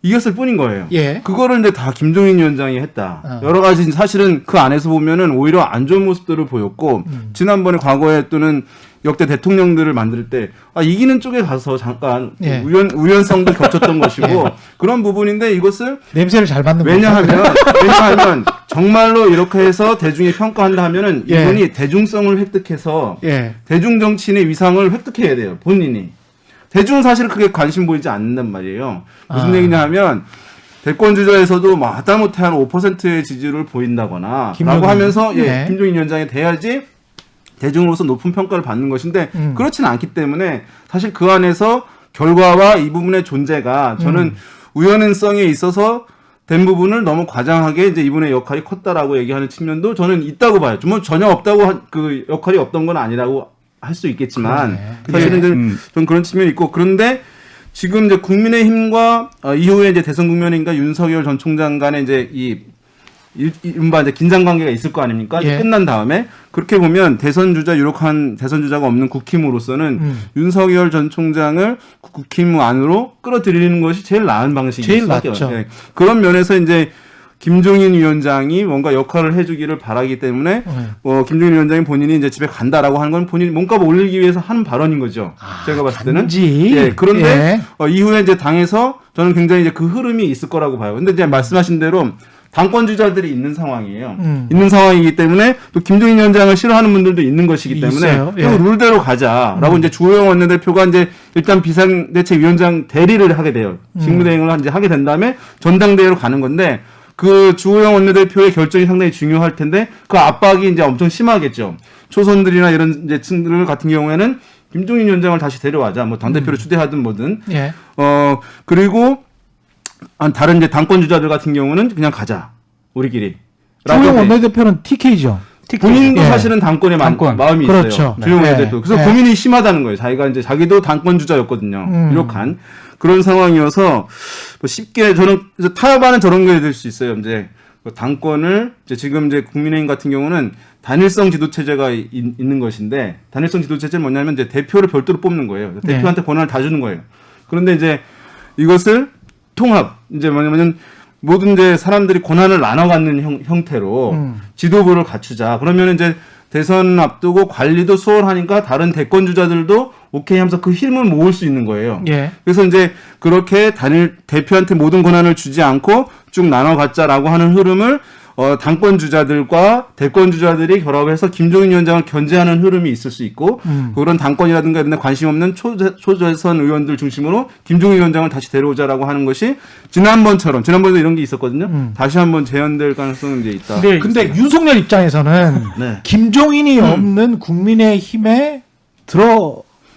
이겼을 뿐인 거예요. 그거를 이제 다 김종인 위원장이 했다. 여러 가지 사실은 그 안에서 보면은 오히려 안 좋은 모습들을 보였고, 지난번에 과거에 또는 역대 대통령들을 만들 때 이기는 쪽에 가서 잠깐 우연성도 겹쳤던 것이고 그런 부분인데 이것을 냄새를 잘 맡는 왜냐하면 정말로 이렇게 해서 대중이 평가한다 하면은 이분이 대중성을 획득해서 대중 정치인의 위상을 획득해야 돼요. 본인이. 대중은 사실 크게 관심 보이지 않는단 말이에요. 무슨 얘기냐 하면 대권 주자에서도 하다못해 한 5%의 지지를 보인다거나 라고 하면서 김종인 위원장이 돼야지 대중으로서 높은 평가를 받는 것인데 그렇지는 않기 때문에 사실 그 안에서 결과와 이 부분의 존재가 저는 우연성에 있어서 된 부분을 너무 과장하게 이제 이분의 역할이 컸다라고 얘기하는 측면도 저는 있다고 봐요. 뭐 전혀 없다고 그 역할이 없던 건 아니라고 할 수 있겠지만 사실은 좀 그런 측면이 있고 그런데 지금 이제 국민의힘과 이후에 이제 대선 국면인가 윤석열 전 총장 간에 이제 이른바 이제 긴장 관계가 있을 거 아닙니까? 끝난 다음에 그렇게 보면 유력한 대선 주자가 없는 국힘으로서는 윤석열 전 총장을 국힘 안으로 끌어들이는 것이 제일 나은 방식일 수밖에 없죠. 그런 면에서 이제 김종인 위원장이 뭔가 역할을 해주기를 바라기 때문에 김종인 위원장이 본인이 이제 집에 간다라고 하는 건 본인이 몸값을 올리기 위해서 하는 발언인 거죠. 제가 봤을 때는. 그런데 이후에 이제 당에서 저는 굉장히 이제 그 흐름이 있을 거라고 봐요. 근데 이제 말씀하신 대로 당권 주자들이 있는 상황이에요. 있는 상황이기 때문에 또 김종인 위원장을 싫어하는 분들도 있는 것이기 때문에 또 룰대로 가자라고 이제 주호영 원내대표가 이제 일단 비상대책위원장 대리를 하게 돼요. 직무대행을 이제 하게 된 다음에 전당대회로 가는 건데 그 주호영 원내대표의 결정이 상당히 중요할 텐데 그 압박이 이제 엄청 심하겠죠. 초선들이나 이런 이제 층들 같은 경우에는 김종인 위원장을 다시 데려와자. 뭐 당대표를 추대하든 뭐든. 그리고 다른 이제 당권 주자들 같은 경우는 그냥 가자. 우리끼리. 주호영 원내대표는 TK죠. 본인도 사실은 당권에 마음이 있어요. 주호영 원내대표. 그래서 고민이 심하다는 거예요. 자기도 당권 주자였거든요. 유력한. 그런 상황이어서 쉽게 저는 타협하는 저런 게 될 수 있어요. 이제 당권을 지금 이제 국민의힘 같은 경우는 단일성 지도체제가 있는 것인데 단일성 지도체제는 뭐냐면 이제 대표를 별도로 뽑는 거예요. 대표한테 권한을 다 주는 거예요. 그런데 이제 이것을 통합 이제 뭐냐면 모든 이제 사람들이 권한을 나눠 갖는 형태로 지도부를 갖추자. 그러면 이제 대선 앞두고 관리도 수월하니까 다른 대권 주자들도 오케이 하면서 그 힘을 모을 수 있는 거예요. 그래서 이제 그렇게 대표한테 모든 권한을 주지 않고 쭉 나눠 갖자라고 하는 흐름을 당권 주자들과 대권 주자들이 결합해서 김종인 위원장을 견제하는 흐름이 있을 수 있고 그런 당권이라든가 이런 데 관심 없는 초재선 의원들 중심으로 김종인 위원장을 다시 데려오자라고 하는 것이 지난번에도 이런 게 있었거든요. 다시 한번 재현될 가능성은 이제 있다. 근데 윤석열 입장에서는 김종인이 없는 국민의힘에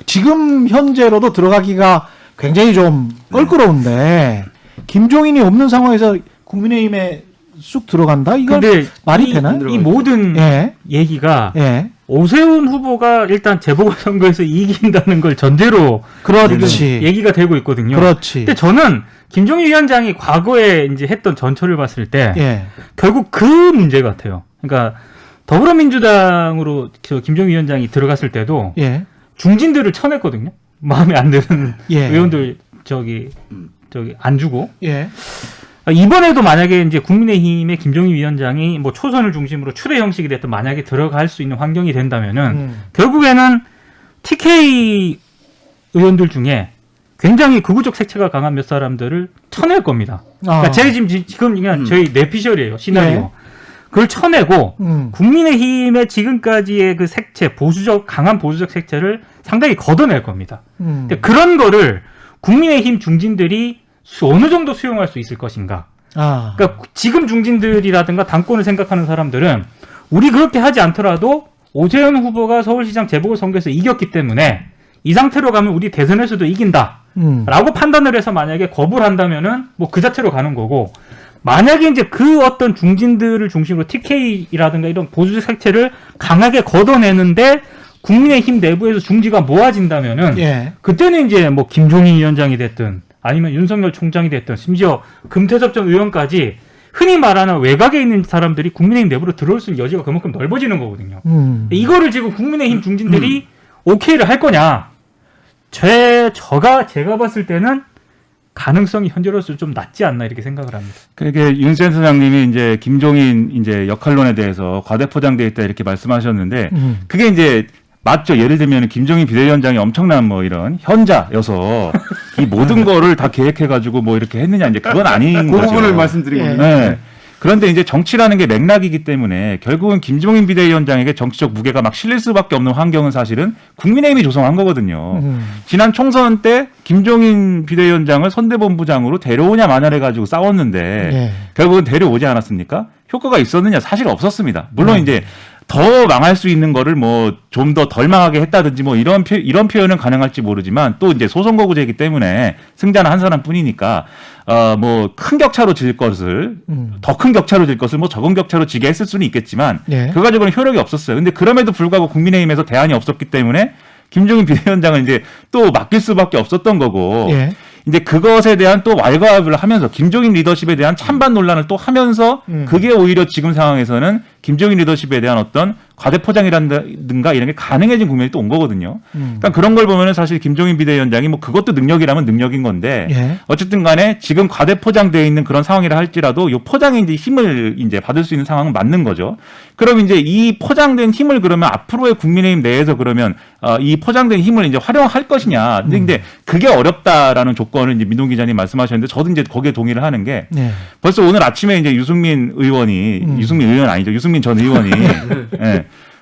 지금 현재로도 들어가기가 굉장히 좀 껄끄러운데 김종인이 없는 상황에서 국민의힘에 쑥 들어간다? 이건 말이 되나? 이 모든 얘기가 오세훈 후보가 일단 재보궐선거에서 이긴다는 걸 전제로 얘기가 되고 있거든요. 근데 저는 김종인 위원장이 과거에 이제 했던 전철을 봤을 때 결국 그 문제 같아요. 그러니까 더불어민주당으로 김종인 위원장이 들어갔을 때도 중진들을 쳐냈거든요. 마음에 안 드는 의원들 안 주고. 이번에도 만약에 이제 국민의힘의 김종인 위원장이 뭐 초선을 중심으로 추대 형식이 됐든 만약에 들어갈 수 있는 환경이 된다면은 결국에는 TK 의원들 중에 굉장히 극우적 색채가 강한 몇 사람들을 쳐낼 겁니다. 그러니까 지금 그냥 저희 내피셜이에요. 시나리오. 그걸 쳐내고 국민의힘의 지금까지의 그 색채, 강한 보수적 색채를 상당히 걷어낼 겁니다. 그런 거를 국민의힘 중진들이 어느 정도 수용할 수 있을 것인가. 그러니까 지금 중진들이라든가 당권을 생각하는 사람들은 우리 그렇게 하지 않더라도 오세훈 후보가 서울시장 재보궐선거에서 이겼기 때문에 이 상태로 가면 우리 대선에서도 이긴다. 라고 판단을 해서 만약에 거부를 한다면은 뭐 그 자체로 가는 거고, 만약에 이제 그 어떤 중진들을 중심으로 TK라든가 이런 보수 색채를 강하게 걷어내는데 국민의힘 내부에서 중지가 모아진다면은 예. 그때는 이제 뭐 김종인 위원장이 됐든 아니면 윤석열 총장이 됐든 심지어 금태섭 전 의원까지 흔히 말하는 외곽에 있는 사람들이 국민의힘 내부로 들어올 수 있는 여지가 그만큼 넓어지는 거거든요. 이거를 지금 국민의힘 중진들이 오케이를 할 거냐? 제가 봤을 때는 가능성이 현재로서 좀 낮지 않나 이렇게 생각을 합니다. 그게 윤 센터장님이 이제 김종인 이제 역할론에 대해서 과대포장돼 있다 이렇게 말씀하셨는데 그게 이제 맞죠. 예를 들면 김종인 비대위원장이 엄청난 뭐 이런 현자여서 이 모든 거를 다 계획해가지고 뭐 이렇게 했느냐 이제 그건 아닌 그 거죠. 부분을 말씀드린 겁니다. 네. 그런데 이제 정치라는 게 맥락이기 때문에 결국은 김종인 비대위원장에게 정치적 무게가 막 실릴 수밖에 없는 환경은 사실은 국민의힘이 조성한 거거든요. 지난 총선 때 김종인 비대위원장을 선대본부장으로 데려오냐 마냐를 가지고 싸웠는데 결국은 데려오지 않았습니까? 효과가 있었느냐? 사실 없었습니다. 물론 이제 더 망할 수 있는 거를 뭐 좀 더 덜 망하게 했다든지 뭐 이런 표현은 가능할지 모르지만 또 이제 소선거구제이기 때문에 승자는 한 사람뿐이니까 뭐 큰 격차로 질 것을 더 큰 격차로 질 것을 뭐 적은 격차로 지게 했을 수는 있겠지만 그거 가지고는 효력이 없었어요. 근데 그럼에도 불구하고 국민의힘에서 대안이 없었기 때문에 김종인 비대위원장은 이제 또 맡길 수밖에 없었던 거고 이제 그것에 대한 또 왈가왈부를 하면서 김종인 리더십에 대한 찬반 논란을 또 하면서 그게 오히려 지금 상황에서는 김종인 리더십에 대한 어떤 과대포장이라든가 이런 게 가능해진 국면이 또 온 거거든요. 그러니까 그런 걸 보면은 사실 김종인 비대위원장이 뭐 그것도 능력이라면 능력인 건데 어쨌든 간에 지금 과대포장되어 있는 그런 상황이라 할지라도 이 포장에 이제 힘을 이제 받을 수 있는 상황은 맞는 거죠. 그럼 이제 이 포장된 힘을 그러면 앞으로의 국민의힘 내에서 그러면 이 포장된 힘을 이제 활용할 것이냐. 근데 그게 어렵다라는 조건을 이제 민동 기자님 말씀하셨는데 저도 이제 거기에 동의를 하는 게 벌써 오늘 아침에 이제 유승민 의원 아니죠. 유승민 전 의원이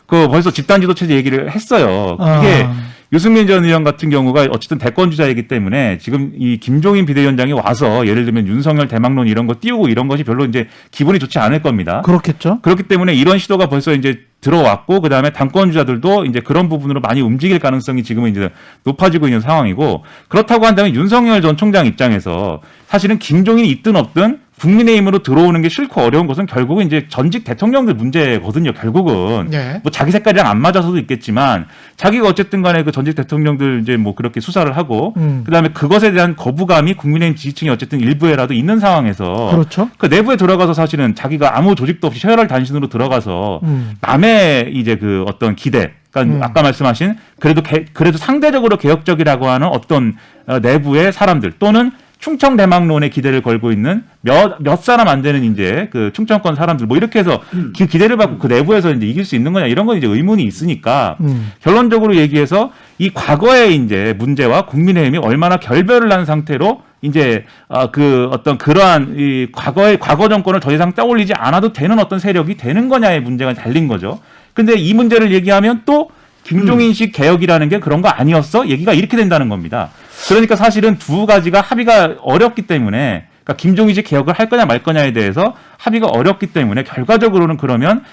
그 벌써 집단지도체제 얘기를 했어요. 이게 유승민 전 의원 같은 경우가 어쨌든 대권 주자이기 때문에 지금 이 김종인 비대위원장이 와서 예를 들면 윤석열 대망론 이런 거 띄우고 이런 것이 별로 이제 기분이 좋지 않을 겁니다. 그렇겠죠. 그렇기 때문에 이런 시도가 벌써 이제 들어왔고 그다음에 당권 주자들도 이제 그런 부분으로 많이 움직일 가능성이 지금은 이제 높아지고 있는 상황이고 그렇다고 한다면 윤석열 전 총장 입장에서 사실은 김종인이 있든 없든 국민의힘으로 들어오는 게 싫고 어려운 것은 결국은 이제 전직 대통령들 문제거든요. 결국은 뭐 자기 색깔이랑 안 맞아서도 있겠지만 자기가 어쨌든 간에 그 전직 대통령들 이제 뭐 그렇게 수사를 하고 그다음에 그것에 대한 거부감이 국민의힘 지지층이 어쨌든 일부에라도 있는 상황에서 그렇죠. 그 내부에 들어가서 사실은 자기가 아무 조직도 없이 서열할 단신으로 들어가서 남의 이제 그 어떤 기대 그러니까 아까 말씀하신 그래도 상대적으로 개혁적이라고 하는 어떤 내부의 사람들 또는 충청 대망론에 기대를 걸고 있는 몇 사람 안 되는 이제 그 충청권 사람들 뭐 이렇게 해서 그 기대를 받고 그 내부에서 이제 이길 수 있는 거냐 이런 건 이제 의문이 있으니까 결론적으로 얘기해서 이 과거의 이제 문제와 국민의힘이 얼마나 결별을 한 상태로 이제 그 어떤 그러한 이 과거 정권을 더 이상 떠올리지 않아도 되는 어떤 세력이 되는 거냐의 문제가 달린 거죠. 근데 이 문제를 얘기하면 또 김종인식 개혁이라는 게 그런 거 아니었어? 얘기가 이렇게 된다는 겁니다. 그러니까 사실은 두 가지가 합의가 어렵기 때문에 그러니까 김종인식 개혁을 할 거냐 말 거냐에 대해서 합의가 어렵기 때문에 결과적으로는 그러면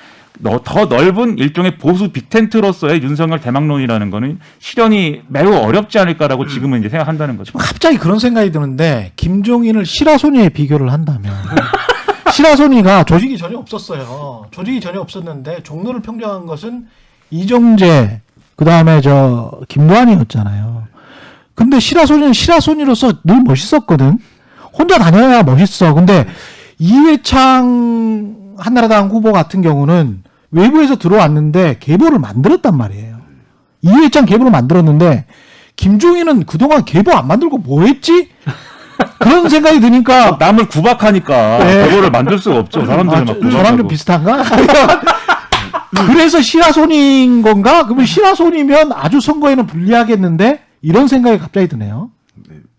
더 넓은 일종의 보수 빅텐트로서의 윤석열 대망론이라는 거는 실현이 매우 어렵지 않을까라고 지금은 이제 생각한다는 거죠. 갑자기 그런 생각이 드는데 김종인을 시라소니에 비교를 한다면 시라소니가 조직이 전혀 없었어요. 조직이 전혀 없었는데 종로를 평정한 것은 이정재 그다음에 김무한이었잖아요. 근데 시라소니는 시라소니로서 늘 멋있었거든. 혼자 다녀야 멋있어. 근데 이회창 한나라당 후보 같은 경우는 외부에서 들어왔는데 계보를 만들었단 말이에요. 이회창 계보를 만들었는데 김종인은 그동안 계보 안 만들고 뭐 했지? 그런 생각이 드니까 남을 구박하니까 계보를 만들 수가 없죠. 사람들이 막 저랑 좀 비슷한가? 그래서 시라소니인 건가? 그러면 시라소니면 아주 선거에는 불리하겠는데 이런 생각이 갑자기 드네요.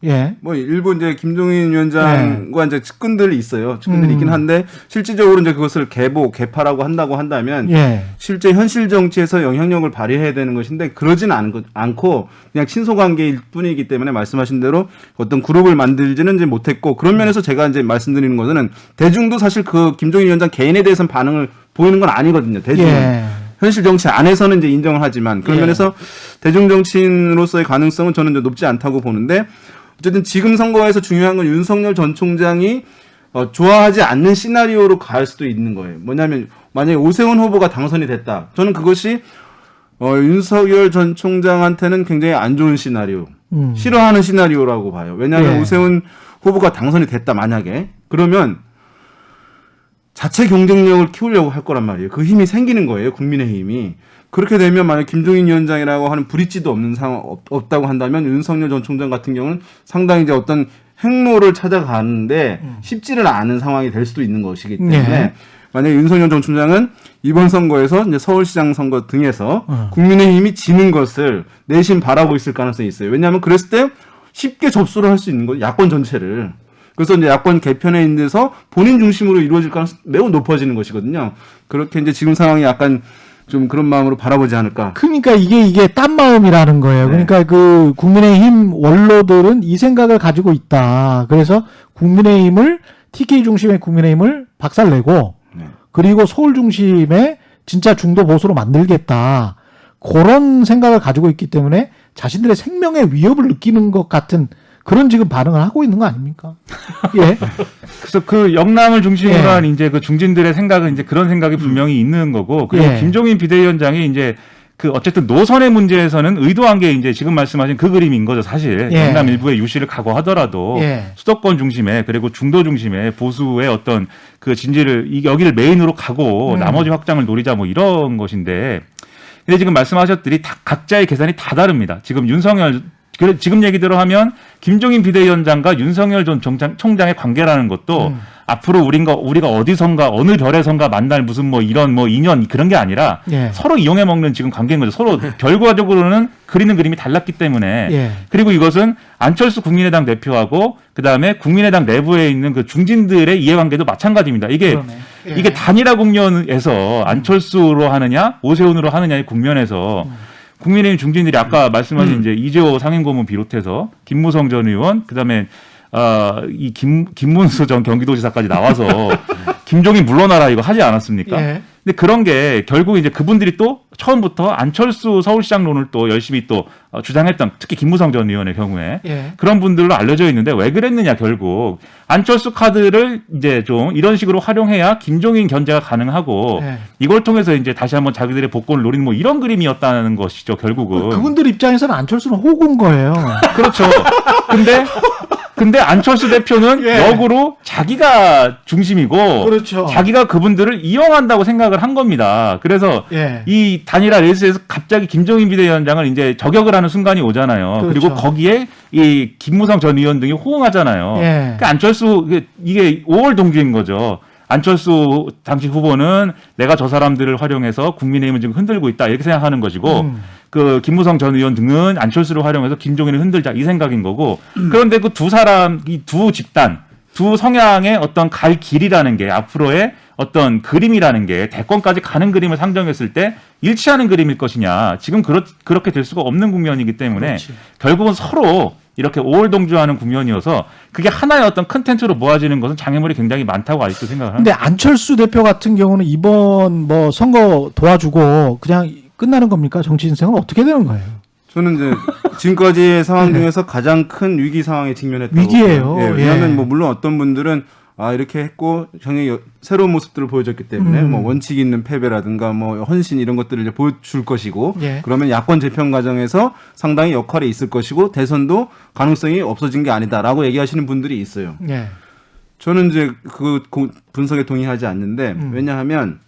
예. 뭐 일부 이제 김종인 위원장과 이제 측근들이 있어요. 측근들이 있긴 한데 실질적으로 이제 그것을 개파라고 한다고 한다면 실제 현실 정치에서 영향력을 발휘해야 되는 것인데 그러지는 않고 그냥 친소관계일 뿐이기 때문에 말씀하신 대로 어떤 그룹을 만들지는 이제 못했고 그런 면에서 제가 이제 말씀드리는 것은 대중도 사실 그 김종인 위원장 개인에 대해서는 반응을 보이는 건 아니거든요. 대중은. 현실 정치 안에서는 이제 인정을 하지만 그런 면에서 대중 정치인으로서의 가능성은 저는 이제 높지 않다고 보는데 어쨌든 지금 선거에서 중요한 건 윤석열 전 총장이 좋아하지 않는 시나리오로 갈 수도 있는 거예요. 뭐냐면 만약에 오세훈 후보가 당선이 됐다. 저는 그것이 윤석열 전 총장한테는 굉장히 안 좋은 시나리오, 싫어하는 시나리오라고 봐요. 왜냐하면 오세훈 후보가 당선이 됐다 만약에 그러면 자체 경쟁력을 키우려고 할 거란 말이에요. 그 힘이 생기는 거예요. 국민의힘이. 그렇게 되면 만약 김종인 위원장이라고 하는 브릿지도 없는 상황 없다고 한다면 윤석열 전 총장 같은 경우는 상당히 이제 어떤 행로를 찾아가는데 쉽지는 않은 상황이 될 수도 있는 것이기 때문에 만약에 윤석열 전 총장은 이번 선거에서 이제 서울시장 선거 등에서 국민의힘이 지는 것을 내심 바라고 있을 가능성이 있어요. 왜냐하면 그랬을 때 쉽게 접수를 할 수 있는 거예요. 야권 전체를. 그래서 이제 야권 개편에 있는데서 본인 중심으로 이루어질 가능성이 매우 높아지는 것이거든요. 그렇게 이제 지금 상황이 약간 좀 그런 마음으로 바라보지 않을까. 그러니까 이게 딴 마음이라는 거예요. 그러니까 그 국민의힘 원로들은 이 생각을 가지고 있다. 그래서 국민의힘을 TK 중심의 국민의힘을 박살내고 그리고 서울 중심의 진짜 중도 보수로 만들겠다. 그런 생각을 가지고 있기 때문에 자신들의 생명의 위협을 느끼는 것 같은 그런 지금 반응을 하고 있는 거 아닙니까? 예. 그래서 그 영남을 중심으로 한 이제 그 중진들의 생각은 이제 그런 생각이 분명히 있는 거고, 그리고 김종인 비대위원장이 이제 그 어쨌든 노선의 문제에서는 의도한 게 이제 지금 말씀하신 그 그림인 거죠, 사실. 영남 일부의 유시를 각오하더라도 수도권 중심에 그리고 중도 중심에 보수의 어떤 그 진지를 여기를 메인으로 가고 나머지 확장을 노리자 뭐 이런 것인데, 근데 지금 말씀하셨더니 각자의 계산이 다 다릅니다. 지금 윤석열 지금 얘기대로 하면 김종인 비대위원장과 윤석열 전 총장의 관계라는 것도 앞으로 우리가 어디선가 어느 별에선가 만날 무슨 뭐 이런 뭐 인연 그런 게 아니라 서로 이용해 먹는 지금 관계인 거죠. 서로 결과적으로는 그리는 그림이 달랐기 때문에 그리고 이것은 안철수 국민의당 대표하고 그다음에 국민의당 내부에 있는 그 중진들의 이해관계도 마찬가지입니다. 이게 단일화 국면에서 안철수로 하느냐 오세훈으로 하느냐의 국면에서 국민의힘 중진들이 아까 말씀하신 이제 이재호 상임고문 비롯해서 김무성 전 의원 그다음에 이 김문수 전 경기도지사까지 나와서 김종인 물러나라 이거 하지 않았습니까? 근데 그런 게 결국 이제 그분들이 또 처음부터 안철수 서울시장론을 또 열심히 또 주장했던 특히 김무성 전 의원의 경우에 그런 분들로 알려져 있는데 왜 그랬느냐 결국 안철수 카드를 이제 좀 이런 식으로 활용해야 김종인 견제가 가능하고 이걸 통해서 이제 다시 한번 자기들의 복권을 노리는 뭐 이런 그림이었다는 것이죠 결국은. 그분들 입장에서는 안철수는 호구인 거예요. 그렇죠. 근데 안철수 대표는 역으로 자기가 중심이고 그렇죠. 자기가 그분들을 이용한다고 생각을 한 겁니다. 그래서 이 단일화 레이스에서 갑자기 김종인 비대위원장을 이제 저격을 하는 순간이 오잖아요. 그렇죠. 그리고 거기에 이 김무성 전 의원 등이 호응하잖아요. 그러니까 안철수 이게 5월 동기인 거죠. 안철수 당시 후보는 내가 저 사람들을 활용해서 국민의힘을 지금 흔들고 있다 이렇게 생각하는 것이고 그 김무성 전 의원 등은 안철수를 활용해서 김종인을 흔들자 이 생각인 거고 그런데 그 두 사람 이 두 집단 두 성향의 어떤 갈 길이라는 게 앞으로의 어떤 그림이라는 게 대권까지 가는 그림을 상정했을 때 일치하는 그림일 것이냐 지금 그렇게 될 수가 없는 국면이기 때문에 결국은 서로 이렇게 오월동주하는 국면이어서 그게 하나의 어떤 컨텐츠로 모아지는 것은 장애물이 굉장히 많다고 아직도 생각을 합니다. 근데 안철수 대표 같은 경우는 이번 뭐 선거 도와주고 그냥 끝나는 겁니까? 정치 인생은 어떻게 되는 거예요? 저는 이제 지금까지의 상황 중에서 가장 큰 위기 상황에 직면했다고 위기예요. 왜냐하면 뭐 물론 어떤 분들은 이렇게 했고 형의 새로운 모습들을 보여줬기 때문에 뭐 원칙 있는 패배라든가 뭐 헌신 이런 것들을 이제 보여줄 것이고 그러면 야권 재편 과정에서 상당히 역할이 있을 것이고 대선도 가능성이 없어진 게 아니다라고 얘기하시는 분들이 있어요. 저는 이제 그 분석에 동의하지 않는데 왜냐하면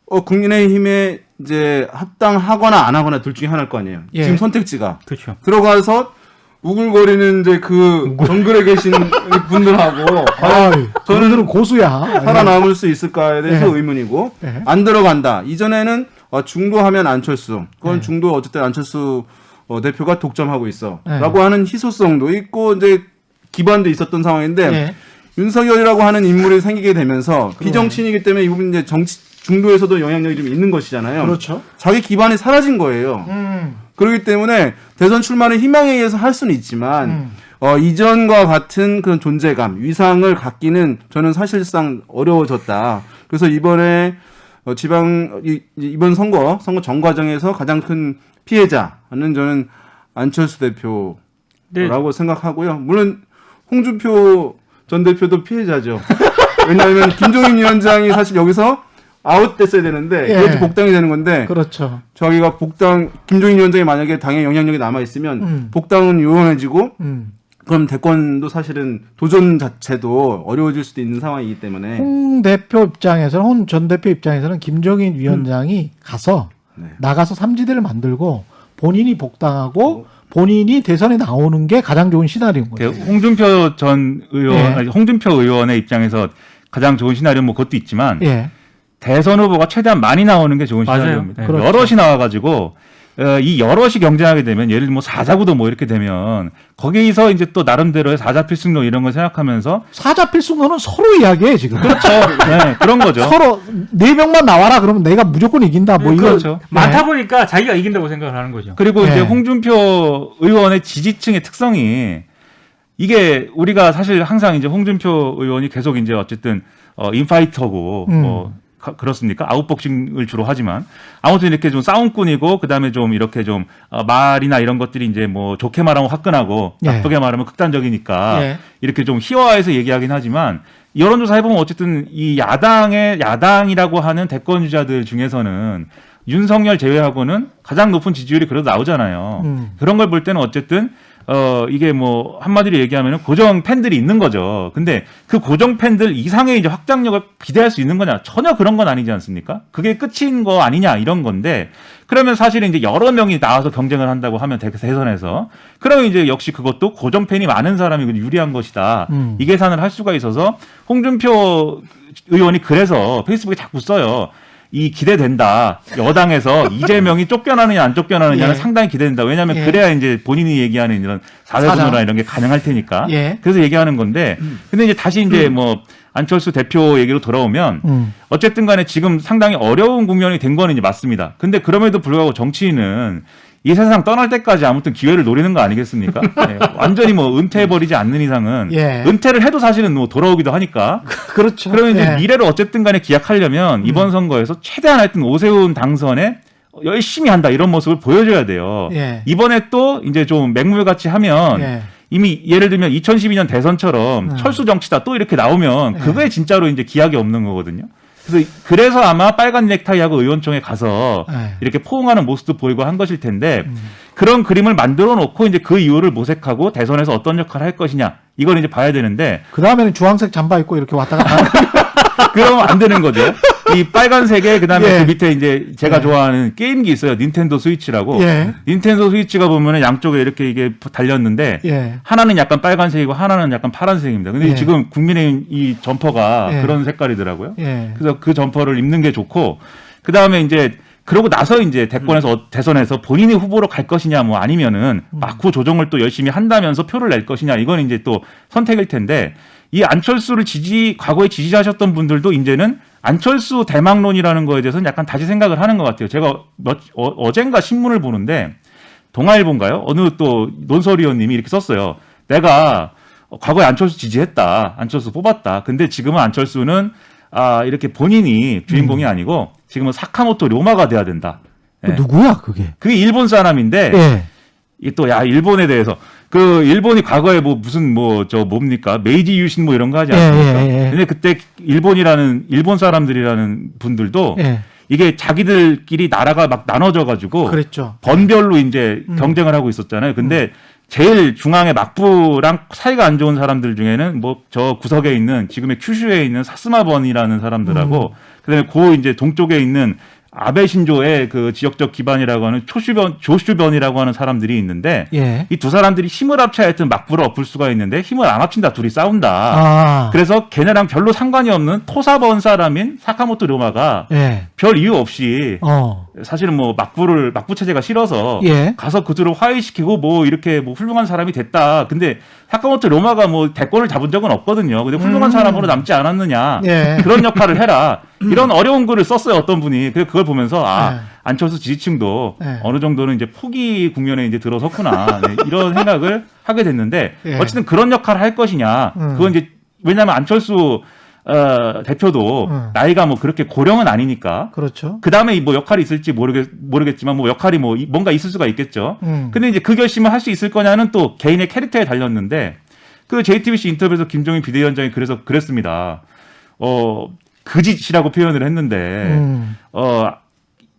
국민의힘에 이제 합당하거나 안 하거나 둘 중에 하나일 거 아니에요. 지금 선택지가 그렇죠. 들어가서 우글거리는 이제 그 정글에 계신 분들하고 저는 고수야. 살아남을 수 있을까에 대해서 의문이고 안 들어간다. 이전에는 중도하면 안철수. 그건 중도 어쨌든 안철수 대표가 독점하고 있어라고 하는 희소성도 있고 이제 기반도 있었던 상황인데 윤석열이라고 하는 인물이 생기게 되면서 비정치인이기 때문에 이 부분 이제 중도에서도 영향력이 좀 있는 것이잖아요. 그렇죠. 자기 기반이 사라진 거예요. 그렇기 때문에 대선 출마를 희망에 의해서 할 수는 있지만 이전과 같은 그런 존재감, 위상을 갖기는 저는 사실상 어려워졌다. 그래서 이번에 이번 선거 전 과정에서 가장 큰 피해자는 저는 안철수 대표라고 네. 생각하고요. 물론 홍준표 전 대표도 피해자죠. 왜냐하면 김종인 위원장이 사실 여기서 아웃됐어야 되는데 그것도 복당이 되는 건데 그렇죠. 저희가 김종인 위원장이 만약에 당에 영향력이 남아 있으면 복당은 유용해지고 그럼 대권도 사실은 도전 자체도 어려워질 수도 있는 상황이기 때문에 홍 전 대표 입장에서는 김종인 위원장이 가서 나가서 삼지대를 만들고 본인이 복당하고 본인이 대선에 나오는 게 가장 좋은 시나리오인 거죠. 홍준표 전 의원, 아니, 홍준표 의원의 입장에서 가장 좋은 시나리오 뭐 그것도 있지만 대선 후보가 최대한 많이 나오는 게 좋은 시나리오입니다. 그렇죠. 여럿이 나와가지고 이 여럿이 경쟁하게 되면 예를 들면 뭐 사자구도 뭐 이렇게 되면 거기서 이제 또 나름대로의 사자필승론 이런 걸 생각하면서 사자필승론은 서로 이야기해 지금. 그렇죠. 네, 그런 거죠. 서로 4명만 나와라 그러면 내가 무조건 이긴다. 뭐 이거 그렇죠. 많다 보니까 자기가 이긴다고 생각을 하는 거죠. 그리고 이제 홍준표 의원의 지지층의 특성이 이게 우리가 사실 항상 이제 홍준표 의원이 계속 이제 어쨌든 인파이터고 뭐 그렇습니까? 아웃복싱을 주로 하지만 아무튼 이렇게 좀 싸움꾼이고 그다음에 좀 이렇게 좀 말이나 이런 것들이 이제 뭐 좋게 말하면 화끈하고 나쁘게 말하면 극단적이니까 이렇게 좀 희화화해서 얘기하긴 하지만 여론조사 해보면 어쨌든 이 야당이라고 하는 대권 주자들 중에서는 윤석열 제외하고는 가장 높은 지지율이 그래도 나오잖아요. 그런 걸 볼 때는 어쨌든 이게 뭐 한마디로 얘기하면 고정 팬들이 있는 거죠. 근데 그 고정 팬들 이상의 이제 확장력을 기대할 수 있는 거냐? 전혀 그런 건 아니지 않습니까? 그게 끝인 거 아니냐 이런 건데 그러면 사실은 이제 여러 명이 나와서 경쟁을 한다고 하면 대선에서 그러면 이제 역시 그것도 고정 팬이 많은 사람이 유리한 것이다. 이 계산을 할 수가 있어서 홍준표 의원이 그래서 페이스북에 자꾸 써요. 이 기대된다. 여당에서 이재명이 쫓겨나느냐 안 쫓겨나느냐는 상당히 기대된다. 왜냐하면 그래야 이제 본인이 얘기하는 이런 사회분노나 이런 게 가능할 테니까. 그래서 얘기하는 건데. 근데 이제 다시 이제 뭐 안철수 대표 얘기로 돌아오면 어쨌든 간에 지금 상당히 어려운 국면이 된 거는 이제 맞습니다. 근데 그럼에도 불구하고 정치인은 이 세상 떠날 때까지 아무튼 기회를 노리는 거 아니겠습니까? 완전히 뭐 은퇴해버리지 않는 이상은 은퇴를 해도 사실은 뭐 돌아오기도 하니까. 그렇죠. 그러면 이제 미래를 어쨌든 간에 기약하려면 이번 선거에서 최대한 하여튼 오세훈 당선에 열심히 한다 이런 모습을 보여줘야 돼요. 이번에 또 이제 좀 맹물같이 하면 이미 예를 들면 2012년 대선처럼 철수 정치다 또 이렇게 나오면 그거에 진짜로 이제 기약이 없는 거거든요. 그래서 아마 빨간 넥타이하고 의원총회 가서 이렇게 포옹하는 모습도 보이고 한 것일 텐데 그런 그림을 만들어 놓고 이제 그 이유를 모색하고 대선에서 어떤 역할을 할 것이냐 이걸 이제 봐야 되는데 그 다음에는 주황색 잠바 입고 이렇게 왔다 갔다 그러면 안 되는 거죠. 이 빨간색에 그다음에 그 밑에 이제 제가 좋아하는 게임기 있어요. 닌텐도 스위치라고. 닌텐도 스위치가 보면은 양쪽에 이렇게 이게 달렸는데 하나는 약간 빨간색이고 하나는 약간 파란색입니다. 근데 지금 국민의힘 이 점퍼가 그런 색깔이더라고요. 그래서 그 점퍼를 입는 게 좋고 그다음에 이제 그러고 나서 이제 대선에서 본인이 후보로 갈 것이냐 뭐 아니면은 막후 조정을 또 열심히 한다면서 표를 낼 것이냐 이건 이제 또 선택일 텐데 이 안철수를 과거에 지지하셨던 분들도 이제는 안철수 대망론이라는 거에 대해서는 약간 다시 생각을 하는 것 같아요. 제가 어젠가 신문을 보는데 동아일보인가요? 어느 또 논설위원님이 이렇게 썼어요. 내가 과거에 안철수 지지했다. 안철수 뽑았다. 근데 지금은 안철수는 이렇게 본인이 주인공이 아니고 지금은 사카모토 료마가 돼야 된다. 누구야 그게? 그게 일본 사람인데 이게 또 일본에 대해서 그 일본이 과거에 뭐 무슨 뭡니까 메이지 유신 뭐 이런 거 하지 않습니까? 근데 그때 일본 사람들이라는 분들도 이게 자기들끼리 나라가 막 나눠져 가지고 그랬죠. 번별로 이제 경쟁을 하고 있었잖아요. 근데 제일 중앙에 막부랑 사이가 안 좋은 사람들 중에는 뭐 저 구석에 있는 지금의 큐슈에 있는 사스마번이라는 사람들하고 그다음에 이제 동쪽에 있는 아베 신조의 그 지역적 기반이라고 하는 조슈변이라고 하는 사람들이 있는데 이 두 사람들이 힘을 합쳐야 하여튼 막부를 엎을 수가 있는데 힘을 안 합친다 둘이 싸운다. 그래서 걔네랑 별로 상관이 없는 토사번 사람인 사카모토 료마가 별 이유 없이 사실은 뭐 막부 체제가 싫어서 가서 그들을 화해시키고 뭐 이렇게 뭐 훌륭한 사람이 됐다. 근데 사카모토 료마가 뭐 대권을 잡은 적은 없거든요. 근데 훌륭한 사람으로 남지 않았느냐. 그런 역할을 해라. 이런 어려운 글을 썼어요. 어떤 분이. 그걸 보면서 안철수 지지층도 어느 정도는 이제 포기 국면에 이제 들어섰구나. 이런 생각을 하게 됐는데 어쨌든 그런 역할을 할 것이냐. 그건 이제 왜냐하면 안철수 대표도 나이가 뭐 그렇게 고령은 아니니까. 그렇죠. 그 다음에 뭐 역할이 있을지 모르겠지만 뭐 역할이 뭐 뭔가 있을 수가 있겠죠. 근데 이제 그 결심을 할 수 있을 거냐는 또 개인의 캐릭터에 달렸는데 그 JTBC 인터뷰에서 김종인 비대위원장이 그래서 그랬습니다. 그짓이라고 표현을 했는데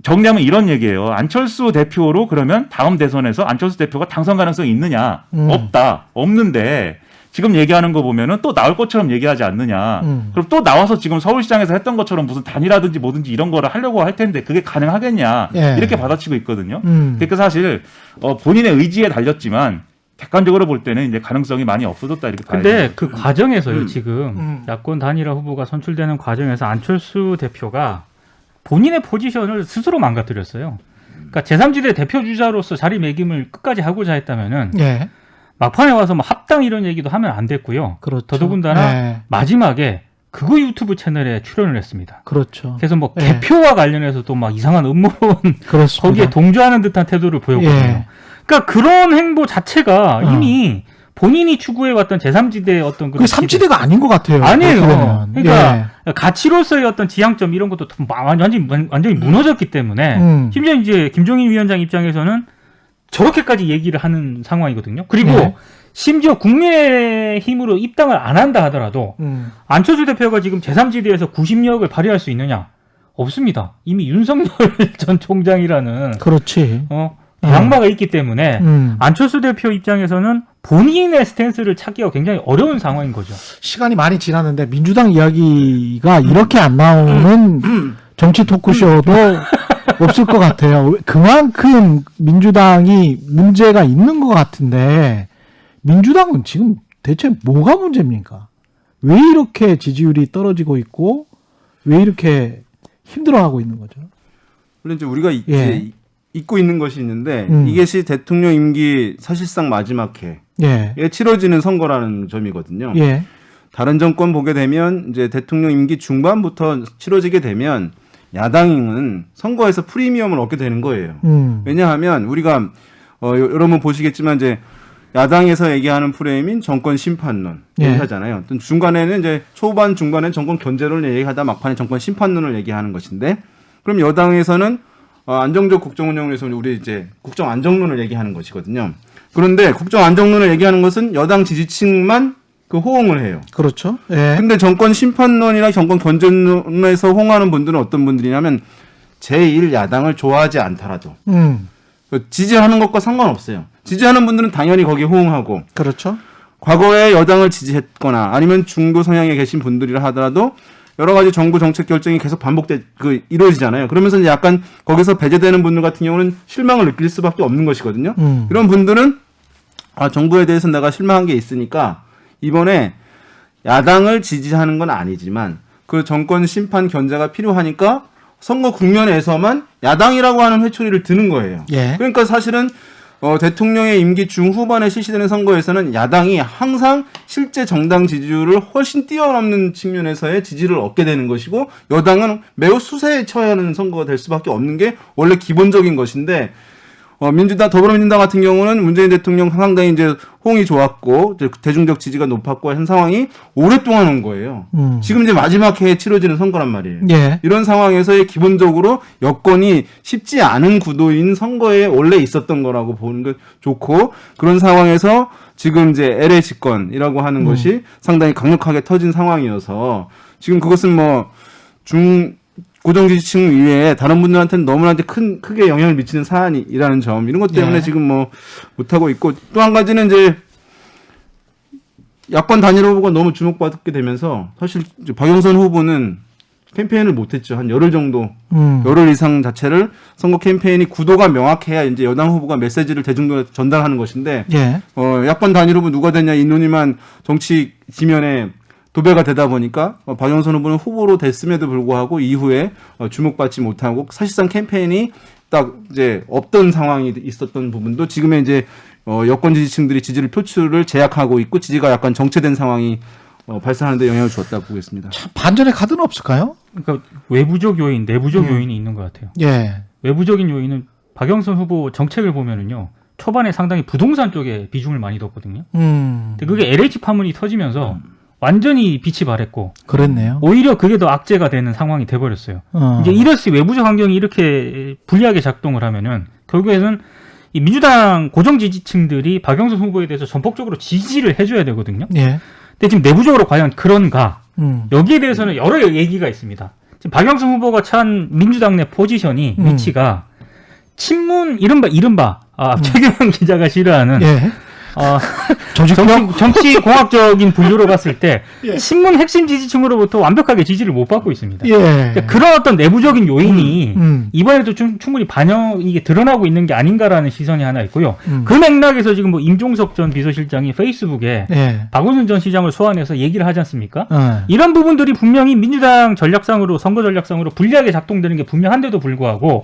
정리하면 이런 얘기예요. 안철수 대표로 그러면 다음 대선에서 안철수 대표가 당선 가능성이 있느냐? 없다. 없는데 지금 얘기하는 거 보면은 또 나올 것처럼 얘기하지 않느냐. 그럼 또 나와서 지금 서울시장에서 했던 것처럼 무슨 단일화든지 뭐든지 이런 거를 하려고 할 텐데 그게 가능하겠냐. 예. 이렇게 받아치고 있거든요. 그러니까 사실 본인의 의지에 달렸지만 객관적으로 볼 때는 이제 가능성이 많이 없어졌다 이렇게 봐야 근데 되는 그 거죠. 과정에서요, 지금 야권 단일화 후보가 선출되는 과정에서 안철수 대표가 본인의 포지션을 스스로 망가뜨렸어요. 그러니까 제3지대 대표주자로서 자리매김을 끝까지 하고자 했다면은 예. 막판에 와서 뭐 합당 이런 얘기도 하면 안 됐고요. 그렇죠. 더더군다나 예. 마지막에 그거 유튜브 채널에 출연을 했습니다. 그렇죠. 그래서 뭐 예. 개표와 관련해서도 막 이상한 음모론 그렇습니다. 거기에 동조하는 듯한 태도를 보였거든요. 예. 그러니까 그런 행보 자체가 이미 본인이 추구해왔던 제3지대의 어떤 그 삼지대가 아닌 것 같아요. 아니에요. 그렇게 되면. 그러니까 가치로서의 어떤 지향점 이런 것도 완전히 무너졌기 때문에 심지어 이제 김종인 위원장 입장에서는 저렇게까지 얘기를 하는 상황이거든요. 그리고 네. 심지어 국민의힘으로 입당을 안 한다 하더라도 안철수 대표가 지금 제3지대에서 구심력을 발휘할 수 있느냐? 없습니다. 이미 윤석열 전 총장이라는 그렇지. 악마가 있기 때문에 안철수 대표 입장에서는 본인의 스탠스를 찾기가 굉장히 어려운 상황인 거죠. 시간이 많이 지났는데 민주당 이야기가 이렇게 안 나오는 정치 토크쇼도 없을 것 같아요. 그만큼 민주당이 문제가 있는 것 같은데 민주당은 지금 대체 뭐가 문제입니까? 왜 이렇게 지지율이 떨어지고 있고 왜 이렇게 힘들어하고 있는 거죠? 물론 이제 우리가 예. 잊고 있는 것이 있는데 이것이 대통령 임기 사실상 마지막 해에 치러지는 선거라는 점이거든요. 예. 다른 정권 보게 되면 이제 대통령 임기 중반부터 치러지게 되면 야당은 선거에서 프리미엄을 얻게 되는 거예요. 왜냐하면 우리가 여러분 보시겠지만 이제 야당에서 얘기하는 프레임인 정권 심판론 얘기하잖아요. 중간에는 이제 초반 중간에 정권 견제론을 얘기하다 막판에 정권 심판론을 얘기하는 것인데 그럼 여당에서는 안정적 국정 운영을 위해서 우리 이제 국정 안정론을 얘기하는 것이거든요. 그런데 국정 안정론을 얘기하는 것은 여당 지지층만 그 호응을 해요. 그렇죠. 예. 근데 정권 심판론이나 정권 견제론에서 호응하는 분들은 어떤 분들이냐면 제1야당을 좋아하지 않더라도 지지하는 것과 상관없어요. 지지하는 분들은 당연히 거기에 호응하고 그렇죠. 과거에 여당을 지지했거나 아니면 중도 성향에 계신 분들이라 하더라도 여러 가지 정부 정책 결정이 계속 이루어지잖아요. 그러면서 이제 약간 거기서 배제되는 분들 같은 경우는 실망을 느낄 수밖에 없는 것이거든요. 이런 분들은 정부에 대해서 내가 실망한 게 있으니까 이번에 야당을 지지하는 건 아니지만 그 정권 심판 견제가 필요하니까 선거 국면에서만 야당이라고 하는 회초리를 드는 거예요. 예. 그러니까 사실은 대통령의 임기 중후반에 실시되는 선거에서는 야당이 항상 실제 정당 지지율을 훨씬 뛰어넘는 측면에서의 지지를 얻게 되는 것이고 여당은 매우 수세에 처해야 하는 선거가 될 수밖에 없는 게 원래 기본적인 것인데 더불어민주당 같은 경우는 문재인 대통령 상당히 이제 호응이 좋았고 이제 대중적 지지가 높았고 한 상황이 오랫동안 온 거예요. 지금 이제 마지막 해에 치러지는 선거란 말이에요. 예. 이런 상황에서의 기본적으로 여건이 쉽지 않은 구도인 선거에 원래 있었던 거라고 보는 게 좋고 그런 상황에서 지금 이제 LA 집권이라고 하는 것이 상당히 강력하게 터진 상황이어서 지금 그것은 고정 지지층 이외에 다른 분들한테는 너무나 크게 영향을 미치는 사안이라는 점 이런 것 때문에 지금 못하고 있고 또 한 가지는 이제 야권 단일 후보가 너무 주목받게 되면서 사실 이제 박영선 후보는 캠페인을 못했죠. 한 열흘 정도, 열흘 이상 자체를 선거 캠페인이 구도가 명확해야 이제 여당 후보가 메시지를 대중들에 전달하는 것인데 야권 단일 후보 누가 되냐 이 논의만 정치 지면에 도배가 되다 보니까 박영선 후보는 후보로 됐음에도 불구하고 이후에 주목받지 못하고 사실상 캠페인이 딱 이제 없던 상황이 있었던 부분도 지금의 이제 여권 지지층들이 지지를 표출을 제약하고 있고 지지가 약간 정체된 상황이 발생하는 데 영향을 주었다고 보겠습니다. 참 반전의 카드는 없을까요? 그러니까 외부적 요인, 내부적 요인이 있는 것 같아요. 예. 외부적인 요인은 박영선 후보 정책을 보면은요. 초반에 상당히 부동산 쪽에 비중을 많이 뒀거든요. 근데 그게 LH 파문이 터지면서 완전히 빛이 발했고 그랬네요. 오히려 그게 더 악재가 되는 상황이 돼버렸어요. 이제 이렇게 외부적 환경이 이렇게 불리하게 작동을 하면은 결국에는 이 민주당 고정 지지층들이 박영선 후보에 대해서 전폭적으로 지지를 해줘야 되거든요. 예. 근데 지금 내부적으로 과연 그런가? 여기에 대해서는 여러 얘기가 있습니다. 지금 박영선 후보가 찬 민주당 내 포지션이 위치가 친문 이른바 최경환 기자가 싫어하는 예. 정치 공학적인 분류로 봤을 때 친문 핵심 지지층으로부터 완벽하게 지지를 못 받고 있습니다. 예. 그러니까 그런 어떤 내부적인 요인이 이번에도 충분히 이게 드러나고 있는 게 아닌가라는 시선이 하나 있고요. 그 맥락에서 지금 뭐 임종석 전 비서실장이 페이스북에 박원순 전 시장을 소환해서 얘기를 하지 않습니까? 이런 부분들이 분명히 민주당 전략상으로 선거 전략상으로 불리하게 작동되는 게 분명한데도 불구하고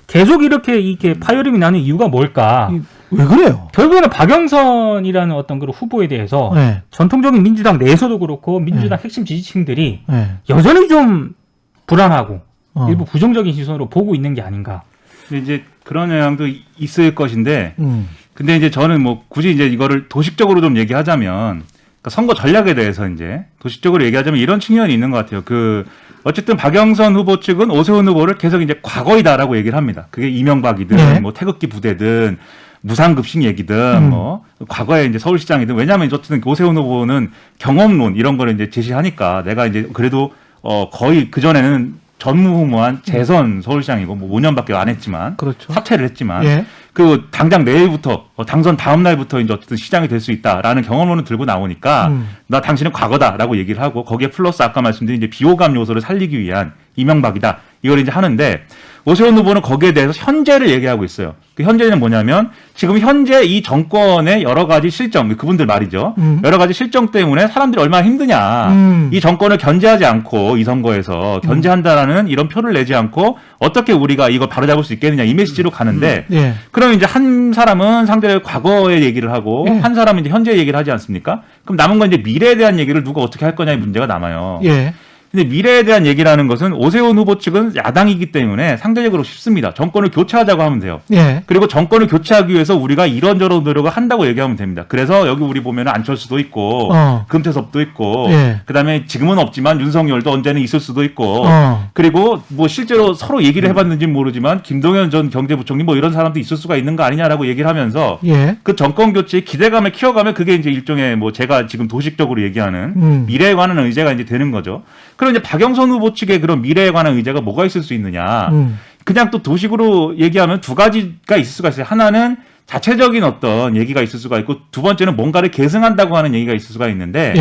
계속 이렇게 파열음이 나는 이유가 뭘까? 왜 그래요? 결국에는 박영선이라는 어떤 그런 후보에 대해서 전통적인 민주당 내에서도 그렇고 민주당 핵심 지지층들이 여전히 좀 불안하고 일부 부정적인 시선으로 보고 있는 게 아닌가. 근데 이제 그런 영향도 있을 것인데, 근데 이제 저는 뭐 굳이 이제 이거를 도식적으로 좀 얘기하자면, 그러니까 선거 전략에 대해서 이제 도식적으로 얘기하자면 이런 측면이 있는 것 같아요. 어쨌든 박영선 후보 측은 오세훈 후보를 계속 이제 과거이다라고 얘기를 합니다. 그게 이명박이든 뭐 태극기 부대든 무상급식 얘기든 뭐 과거에 이제 서울시장이든, 왜냐하면 어쨌든 오세훈 후보는 경험론 이런 거를 이제 제시하니까 내가 이제 그래도 거의 그 전에는 전무후무한 재선 서울시장이고 뭐 5년밖에 안 했지만 그렇죠. 사퇴를 했지만 그 당장 내일부터 당선 다음 날부터 이제 어쨌든 시장이 될 수 있다라는 경험론을 들고 나오니까 나 당신은 과거다라고 얘기를 하고 거기에 플러스 아까 말씀드린 이제 비호감 요소를 살리기 위한 이명박이다 이걸 이제 하는데, 오세훈 후보는 거기에 대해서 현재를 얘기하고 있어요. 그 현재는 뭐냐면 지금 현재 이 정권의 여러 가지 실정, 그분들 말이죠. 여러 가지 실정 때문에 사람들이 얼마나 힘드냐. 이 정권을 견제하지 않고 이 선거에서 견제한다라는 이런 표를 내지 않고 어떻게 우리가 이걸 바로잡을 수 있겠느냐 이 메시지로 가는데, 그럼 이제 한 사람은 상대를 과거의 얘기를 하고 한 사람은 이제 현재 얘기를 하지 않습니까? 그럼 남은 건 이제 미래에 대한 얘기를 누가 어떻게 할 거냐의 문제가 남아요. 근데 미래에 대한 얘기라는 것은 오세훈 후보 측은 야당이기 때문에 상대적으로 쉽습니다. 정권을 교체하자고 하면 돼요. 그리고 정권을 교체하기 위해서 우리가 이런저런 노력을 한다고 얘기하면 됩니다. 그래서 여기 우리 보면 안철수도 있고 금태섭도 있고 그다음에 지금은 없지만 윤석열도 언제는 있을 수도 있고 그리고 뭐 실제로 서로 얘기를 해봤는지는 모르지만 김동연 전 경제부총리 뭐 이런 사람도 있을 수가 있는 거 아니냐라고 얘기를 하면서 그 정권 교체의 기대감을 키워가면 그게 이제 일종의 뭐 제가 지금 도식적으로 얘기하는 미래에 관한 의제가 이제 되는 거죠. 그럼 이제 박영선 후보 측의 그런 미래에 관한 의제가 뭐가 있을 수 있느냐. 그냥 또 도식으로 얘기하면 두 가지가 있을 수가 있어요. 하나는 자체적인 어떤 얘기가 있을 수가 있고, 두 번째는 뭔가를 계승한다고 하는 얘기가 있을 수가 있는데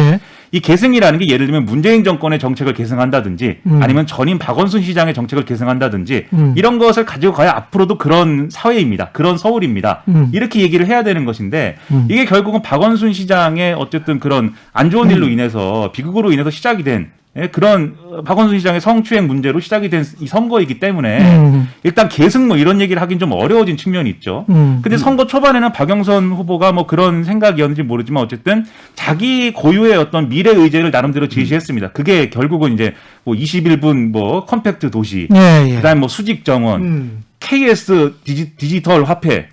이 계승이라는 게 예를 들면 문재인 정권의 정책을 계승한다든지 아니면 전임 박원순 시장의 정책을 계승한다든지 이런 것을 가지고 가야 앞으로도 그런 사회입니다. 그런 서울입니다. 이렇게 얘기를 해야 되는 것인데 이게 결국은 박원순 시장의 어쨌든 그런 안 좋은 일로 인해서 비극으로 인해서 시작이 된 그런 박원순 시장의 성추행 문제로 시작이 된 이 선거이기 때문에 일단 계승 뭐 이런 얘기를 하긴 좀 어려워진 측면이 있죠. 근데 선거 초반에는 박영선 후보가 뭐 그런 생각이었는지 모르지만 어쨌든 자기 고유의 어떤 미래 의제를 나름대로 제시했습니다. 그게 결국은 이제 뭐 21분 뭐 컴팩트 도시, 그다음에 뭐 수직 정원, KS 디지털 화폐,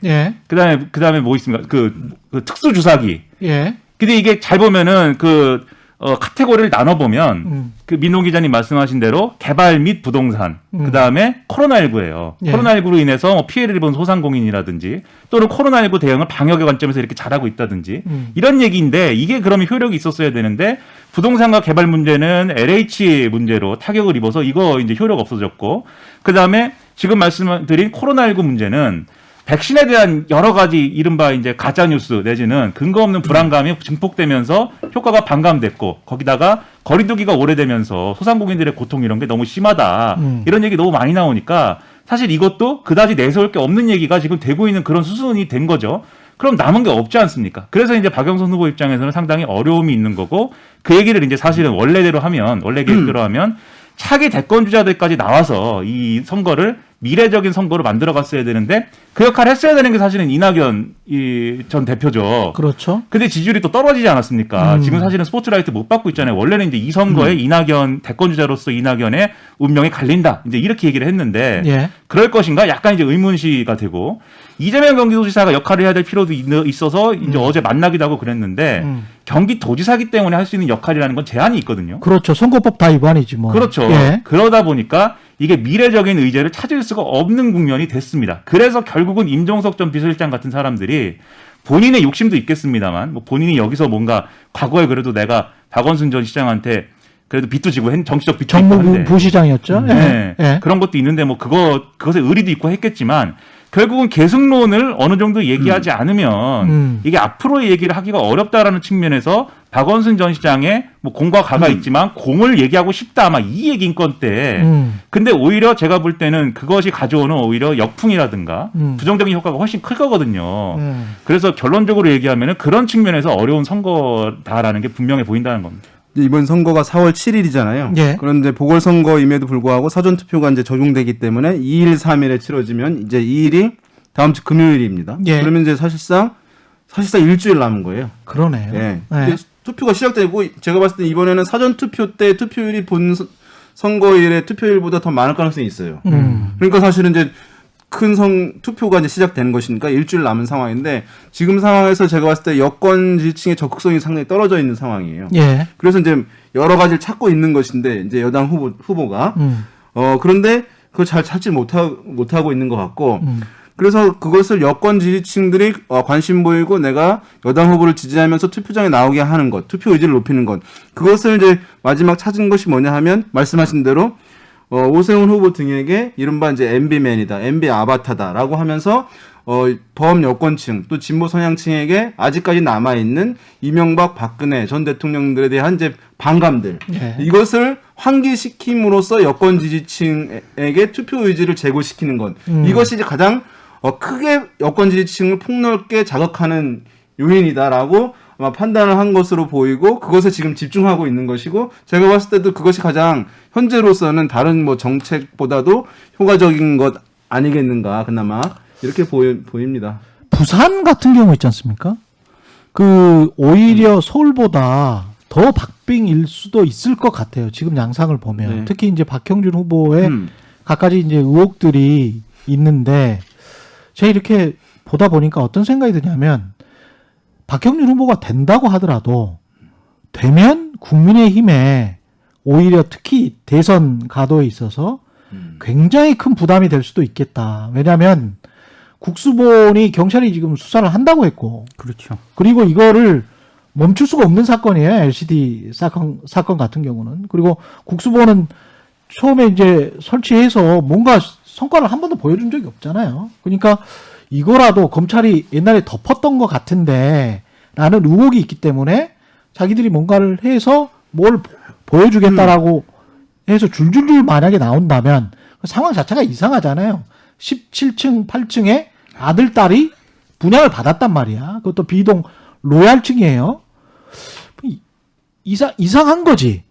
그다음에 뭐 있습니까? 그 특수 주사기. 근데 이게 잘 보면은 카테고리를 나눠보면 그 민노 기자님 말씀하신 대로 개발 및 부동산, 그 다음에 코로나19예요. 코로나19로 인해서 뭐 피해를 입은 소상공인이라든지 또는 코로나19 대응을 방역의 관점에서 이렇게 잘하고 있다든지 이런 얘기인데, 이게 그러면 효력이 있었어야 되는데 부동산과 개발 문제는 LH 문제로 타격을 입어서 이거 이제 효력 없어졌고, 그 다음에 지금 말씀드린 코로나19 문제는 백신에 대한 여러 가지 이른바 이제 가짜뉴스 내지는 근거 없는 불안감이 증폭되면서 효과가 반감됐고, 거기다가 거리두기가 오래되면서 소상공인들의 고통 이런 게 너무 심하다. 이런 얘기 너무 많이 나오니까 사실 이것도 그다지 내세울 게 없는 얘기가 지금 되고 있는 그런 수순이 된 거죠. 그럼 남은 게 없지 않습니까? 그래서 이제 박영선 후보 입장에서는 상당히 어려움이 있는 거고, 그 얘기를 이제 사실은 원래 계획대로 하면 차기 대권 주자들까지 나와서 이 선거를 미래적인 선거를 만들어갔어야 되는데 그 역할을 했어야 되는 게 사실은 이낙연 전 대표죠. 그렇죠. 근데 지지율이 또 떨어지지 않았습니까? 지금 사실은 스포트라이트 못 받고 있잖아요. 원래는 이제 이 선거에 이낙연 대권주자로서 이낙연의 운명이 갈린다. 이제 이렇게 얘기를 했는데 예. 그럴 것인가? 약간 이제 의문시가 되고 이재명 경기도지사가 역할을 해야 될 필요도 있어서 이제 어제 만나기도 하고 그랬는데 경기도지사기 때문에 할 수 있는 역할이라는 건 제한이 있거든요. 그렇죠. 선거법 다 위반이지 뭐. 그렇죠. 예. 그러다 보니까 이게 미래적인 의제를 찾을 수가 없는 국면이 됐습니다. 그래서 결국은 임종석 전 비서실장 같은 사람들이 본인의 욕심도 있겠습니다만 뭐 본인이 여기서 뭔가 과거에 그래도 내가 박원순 전 시장한테 그래도 빚도 지고 정치적 빚도 있고 한데 정무 부시장이었죠. 네. 예. 그런 것도 있는데 뭐 그것에 의리도 있고 했겠지만 결국은 계승론을 어느 정도 얘기하지 않으면 이게 앞으로의 얘기를 하기가 어렵다라는 측면에서 박원순 전 시장의 뭐 공과 가가 있지만 공을 얘기하고 싶다 아마 이 얘기인 건데 근데 오히려 제가 볼 때는 그것이 가져오는 오히려 역풍이라든가 부정적인 효과가 훨씬 클 거거든요. 그래서 결론적으로 얘기하면은 그런 측면에서 어려운 선거다라는 게 분명해 보인다는 겁니다. 이번 선거가 4월 7일이잖아요. 예. 그런데 보궐선거임에도 불구하고 사전투표가 이제 적용되기 때문에 2일, 3일에 치러지면 이제 2일이 다음 주 금요일입니다. 예. 그러면 이제 사실상 일주일 남은 거예요. 그러네요. 예. 예. 투표가 시작되고 제가 봤을 때 이번에는 사전투표 때 투표율이 본 선거일의 투표율보다 더 많을 가능성이 있어요. 그러니까 사실은 이제 투표가 이제 시작되는 것이니까 일주일 남은 상황인데 지금 상황에서 제가 봤을 때 여권 지지층의 적극성이 상당히 떨어져 있는 상황이에요. 예. 그래서 이제 여러 가지를 찾고 있는 것인데 이제 여당 후보가 그런데 그걸 잘 찾지 못하고 있는 것 같고 그래서 그것을 여권 지지층들이 관심 보이고 내가 여당 후보를 지지하면서 투표장에 나오게 하는 것, 투표 의지를 높이는 것 그것을 이제 마지막 찾은 것이 뭐냐 하면 말씀하신 대로 오세훈 후보 등에게 이른바 이제 MB맨이다, MB 아바타다라고 하면서 범여권층 또 진보 성향층에게 아직까지 남아 있는 이명박, 박근혜 전 대통령들에 대한 이제 반감들 예. 이것을 환기시킴으로써 여권 지지층에게 투표 의지를 제고시키는 것 이것이 이제 가장 크게 여권 지지층을 폭넓게 자극하는 요인이다라고 아마 판단을 한 것으로 보이고 그것에 지금 집중하고 있는 것이고 제가 봤을 때도 그것이 가장 현재로서는 다른 뭐 정책보다도 효과적인 것 아니겠는가 그나마 이렇게 보입니다. 부산 같은 경우 있지 않습니까? 오히려 서울보다 더 박빙일 수도 있을 것 같아요. 지금 양상을 보면 네. 특히 이제 박형준 후보의 갖가지 이제 의혹들이 있는데 제가 이렇게 보다 보니까 어떤 생각이 드냐면 박형준 후보가 된다고 하더라도 되면 국민의힘에 오히려 특히 대선 가도에 있어서 굉장히 큰 부담이 될 수도 있겠다. 왜냐하면 국수본이 경찰이 지금 수사를 한다고 했고 그렇죠. 그리고 이거를 멈출 수가 없는 사건이에요. LCD 사건 같은 경우는. 그리고 국수본은 처음에 이제 설치해서 뭔가 성과를 한 번도 보여준 적이 없잖아요. 그러니까 이거라도 검찰이 옛날에 덮었던 것 같은데 라는 의혹이 있기 때문에 자기들이 뭔가를 해서 뭘 보여주겠다라고 해서 줄줄줄 만약에 나온다면 그 상황 자체가 이상하잖아요. 17층, 8층에 아들, 딸이 분양을 받았단 말이야. 그것도 비동 로얄층이에요. 이상한 거지.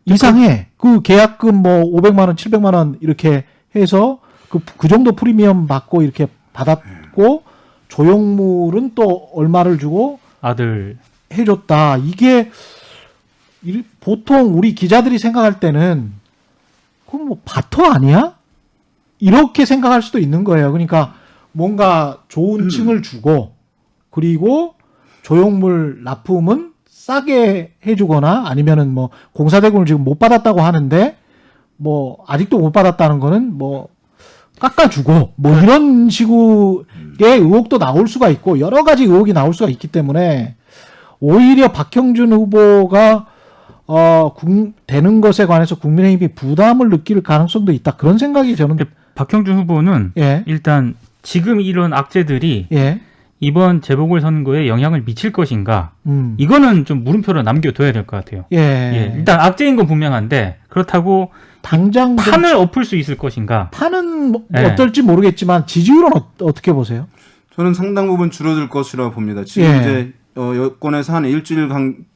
이상해. 그 계약금 뭐 500만 원, 700만 원 이렇게 해서 그 정도 프리미엄 받고 이렇게 받았고 조형물은 또 얼마를 주고 아들 해줬다. 이게 보통 우리 기자들이 생각할 때는 그럼 뭐 바터 아니야? 이렇게 생각할 수도 있는 거예요. 그러니까 뭔가 좋은 층을 주고 그리고 조형물 납품은 싸게 해주거나 아니면은 뭐 공사대금을 지금 못 받았다고 하는데 뭐 아직도 못 받았다는 거는 뭐 깎아주고 뭐 이런 식의 의혹도 나올 수가 있고 여러 가지 의혹이 나올 수가 있기 때문에 오히려 박형준 후보가 되는 것에 관해서 국민의힘이 부담을 느낄 가능성도 있다. 그런 생각이 저는. 박형준 후보는 예. 일단 지금 이런 악재들이 예. 이번 재보궐선거에 영향을 미칠 것인가 이거는 좀 물음표로 남겨둬야 될 것 같아요. 예. 예. 일단 악재인 건 분명한데 그렇다고 당장 판을 엎을 수 있을 것인가? 판은 뭐 예. 어떨지 모르겠지만 지지율은 어떻게 보세요? 저는 상당 부분 줄어들 것이라고 봅니다. 지금 예. 이제 여권에서 한 일주일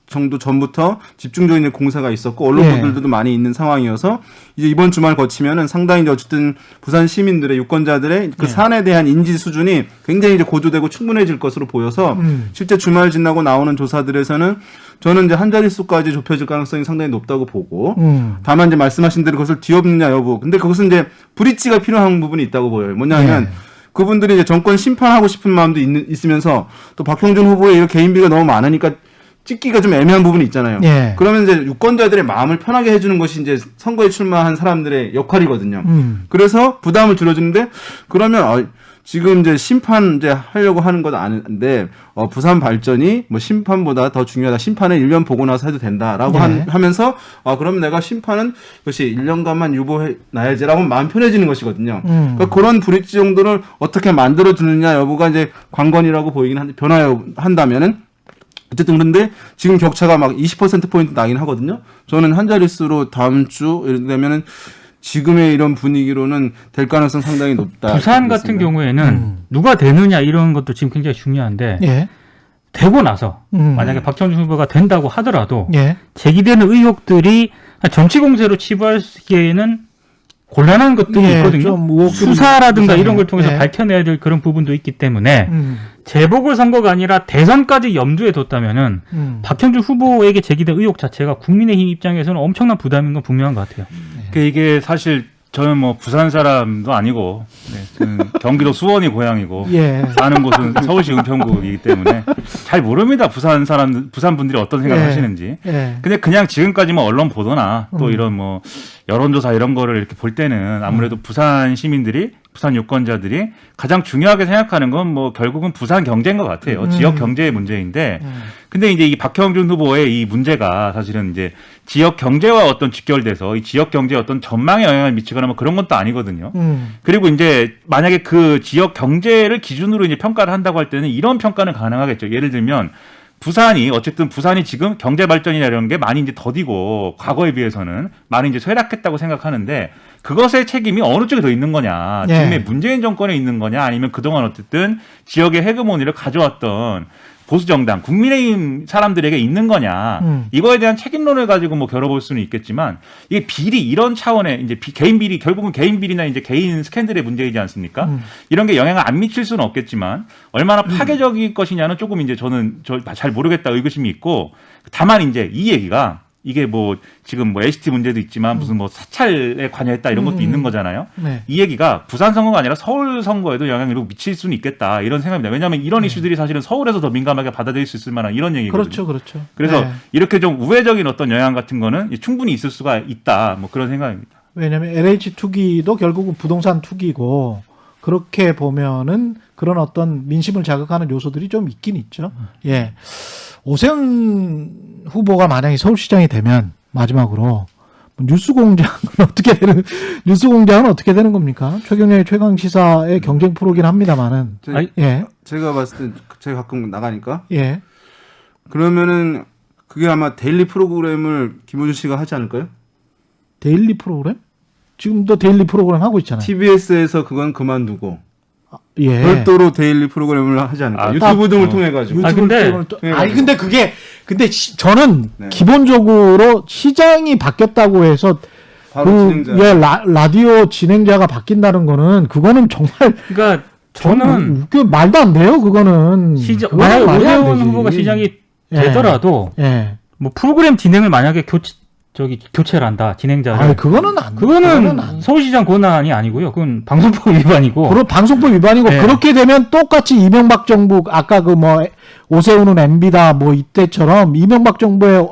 정도 전부터 집중적인 공사가 있었고 언론들도 많이 있는 상황이어서 이제 이번 주말 거치면은 상당히 이제 어쨌든 부산 시민들의 유권자들의 그 사안에 대한 인지 수준이 굉장히 이제 고조되고 충분해질 것으로 보여서 실제 주말 지나고 나오는 조사들에서는 저는 이제 한 자릿수까지 좁혀질 가능성이 상당히 높다고 보고 다만 이제 말씀하신 대로 그것을 뒤엎느냐 여부. 근데 그것은 이제 브릿지가 필요한 부분이 있다고 보여요. 뭐냐면 그분들이 이제 정권 심판하고 싶은 마음도 있으면서 또 박형준 후보의 이런 개인비가 너무 많으니까 찍기가 좀 애매한 부분이 있잖아요. 그러면 이제 유권자들의 마음을 편하게 해주는 것이 이제 선거에 출마한 사람들의 역할이거든요. 그래서 부담을 줄여주는데 그러면 지금 이제 심판 이제 하려고 하는 건 아는데 부산 발전이 뭐 심판보다 더 중요하다. 심판은 1년 보고 나서 해도 된다라고 하면서 그러면 내가 심판은 그것이 1년간만 유보해 놔야지라고 마음 편해지는 것이거든요. 그러니까 그런 브릿지 정도를 어떻게 만들어 주느냐 여부가 이제 관건이라고 보이긴 한데 변화한다면은 어쨌든 그런데 지금 격차가 막 20%포인트 나긴 하거든요. 저는 한 자릿수로 다음 주 예를 들면은 지금의 이런 분위기로는 될 가능성 상당히 높다. 부산 같은 경우에는 누가 되느냐 이런 것도 지금 굉장히 중요한데 되고 나서 만약에 박형준 후보가 된다고 하더라도 제기되는 의혹들이 정치 공세로 치부하기에는 곤란한 것들이 있거든요. 수사라든가 이런 걸 통해서 밝혀내야 될 그런 부분도 있기 때문에 재보궐선거가 아니라 대선까지 염두에 뒀다면은 박형준 후보에게 제기된 의혹 자체가 국민의힘 입장에서는 엄청난 부담인 건 분명한 것 같아요. 이게 사실 저는 뭐 부산 사람도 아니고 저는 경기도 수원이 고향이고 사는 곳은 서울시 은평구이기 때문에 잘 모릅니다. 부산 분들이 어떤 생각을 하시는지. 근데 그냥 지금까지만 언론 보도나 또 이런 뭐 여론조사 이런 거를 이렇게 볼 때는 아무래도 부산 시민들이 부산 유권자들이 가장 중요하게 생각하는 건 뭐 결국은 부산 경제인 것 같아요. 지역 경제의 문제인데, 근데 이제 이 박형준 후보의 이 문제가 사실은 이제 지역 경제와 어떤 직결돼서 이 지역 경제에 어떤 전망에 영향을 미치거나 뭐 그런 것도 아니거든요. 그리고 이제 만약에 그 지역 경제를 기준으로 이제 평가를 한다고 할 때는 이런 평가는 가능하겠죠. 예를 들면 부산이 지금 경제 발전이나 이런 게 많이 이제 더디고 과거에 비해서는 많이 이제 쇠락했다고 생각하는데 그것의 책임이 어느 쪽에 더 있는 거냐. 지금의 문재인 정권에 있는 거냐 아니면 그동안 어쨌든 지역의 헤게모니를 가져왔던 보수정당, 국민의힘 사람들에게 있는 거냐. 이거에 대한 책임론을 가지고 뭐 겨뤄볼 수는 있겠지만 이게 비리 이런 차원의 이제 개인 비리 결국은 개인 비리나 이제 개인 스캔들의 문제이지 않습니까? 이런 게 영향을 안 미칠 수는 없겠지만 얼마나 파괴적일 것이냐는 조금 이제 저는 잘 모르겠다 의구심이 있고 다만 이제 이 얘기가 이게 뭐 지금 뭐 LCT 문제도 있지만 무슨 뭐 사찰에 관여했다 이런 것도 있는 거잖아요. 이 얘기가 부산 선거가 아니라 서울 선거에도 영향을 미칠 수는 있겠다 이런 생각입니다. 왜냐하면 이런 이슈들이 사실은 서울에서 더 민감하게 받아들일 수 있을 만한 이런 얘기거든요. 그렇죠. 그래서 이렇게 좀 우회적인 어떤 영향 같은 거는 충분히 있을 수가 있다. 뭐 그런 생각입니다. 왜냐하면 LH 투기도 결국은 부동산 투기고 그렇게 보면은 그런 어떤 민심을 자극하는 요소들이 좀 있긴 있죠. 오세훈 후보가 만약에 서울시장이 되면 마지막으로 뉴스공장은 어떻게 되는 겁니까? 최경영의 최강 시사의 경쟁 프로긴 합니다만은. 제가 봤을 때 제가 가끔 나가니까. 그러면은 그게 아마 데일리 프로그램을 김호준 씨가 하지 않을까요? 데일리 프로그램? 지금도 데일리 프로그램 하고 있잖아요. TBS에서 그건 그만두고. 별도로 데일리 프로그램을 하지 않을까? 유튜브 등을 통해 가지고. 근데 저는 기본적으로 시장이 바뀌었다고 해서 바로 진행자. 라디오 진행자가 바뀐다는 거는 그거는 정말 그러니까 저는 말도 안 돼요. 그거는 오세훈 후보가 시장이 되더라도 뭐 프로그램 진행을 만약에 교체를 한다 진행자를. 그거는 서울시장 권한이 아니고요. 그건 방송법 위반이고. 방송법 위반이고 그렇게 되면 똑같이 이명박 정부 아까 그 뭐 오세훈은 MB다 뭐 이때처럼 이명박 정부의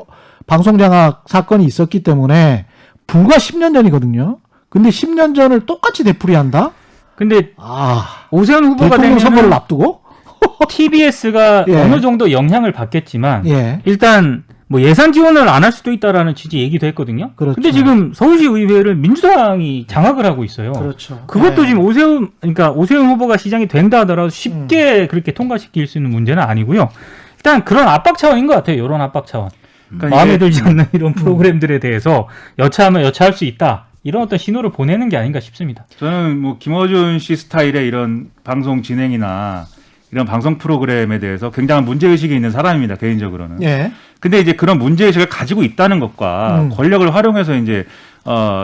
방송장악 사건이 있었기 때문에 불과 10년 전이거든요. 근데 10년 전을 똑같이 되풀이한다? 근데 오세훈 후보가 되면 선거를 앞두고 TBS가 어느 정도 영향을 받겠지만 일단 뭐 예산 지원을 안 할 수도 있다라는 취지 얘기도 했거든요. 근데 지금 서울시 의회를 민주당이 장악을 하고 있어요. 그것도 지금 오세훈 후보가 시장이 된다 하더라도 쉽게 그렇게 통과시킬 수 있는 문제는 아니고요. 일단 그런 압박 차원인 것 같아요. 이런 압박 차원. 그러니까 마음에 들지 않는 이런 프로그램들에 대해서 여차하면 여차할 수 있다. 이런 어떤 신호를 보내는 게 아닌가 싶습니다. 저는 뭐 김어준 씨 스타일의 이런 방송 진행이나 이런 방송 프로그램에 대해서 굉장한 문제의식이 있는 사람입니다. 개인적으로는. 예. 근데 이제 그런 문제의식을 가지고 있다는 것과 권력을 활용해서 이제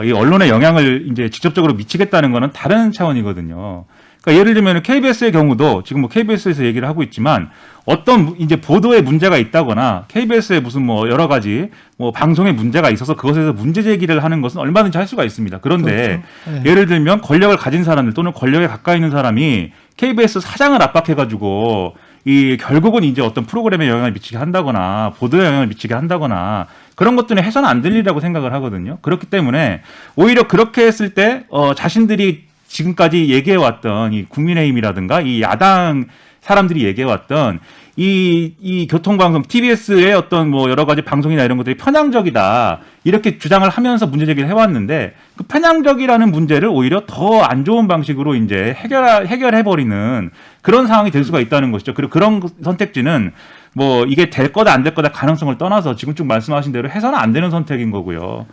이 언론에 영향을 이제 직접적으로 미치겠다는 거는 다른 차원이거든요. 그러니까 예를 들면 KBS의 경우도 지금 뭐 KBS에서 얘기를 하고 있지만 어떤 이제 보도에 문제가 있다거나 KBS에 무슨 뭐 여러 가지 뭐 방송에 문제가 있어서 그것에 대해서 문제 제기를 하는 것은 얼마든지 할 수가 있습니다. 그런데 그렇죠. 네. 예를 들면 권력을 가진 사람들 또는 권력에 가까이 있는 사람이 KBS 사장을 압박해가지고 이 결국은 이제 어떤 프로그램에 영향을 미치게 한다거나 보도에 영향을 미치게 한다거나 그런 것들은 해서는 안 될 일이라고 생각을 하거든요. 그렇기 때문에 오히려 그렇게 했을 때 자신들이 지금까지 얘기해왔던 이 국민의힘이라든가 이 야당 사람들이 얘기해왔던 이 교통방송 TBS의 어떤 뭐 여러 가지 방송이나 이런 것들이 편향적이다 이렇게 주장을 하면서 문제 제기를 해왔는데 그 편향적이라는 문제를 오히려 더 안 좋은 방식으로 이제 해결해버리는 그런 상황이 될 수가 있다는 것이죠. 그리고 그런 선택지는 뭐 이게 될 거다 안 될 거다 가능성을 떠나서 지금 쭉 말씀하신 대로 해서는 안 되는 선택인 거고요.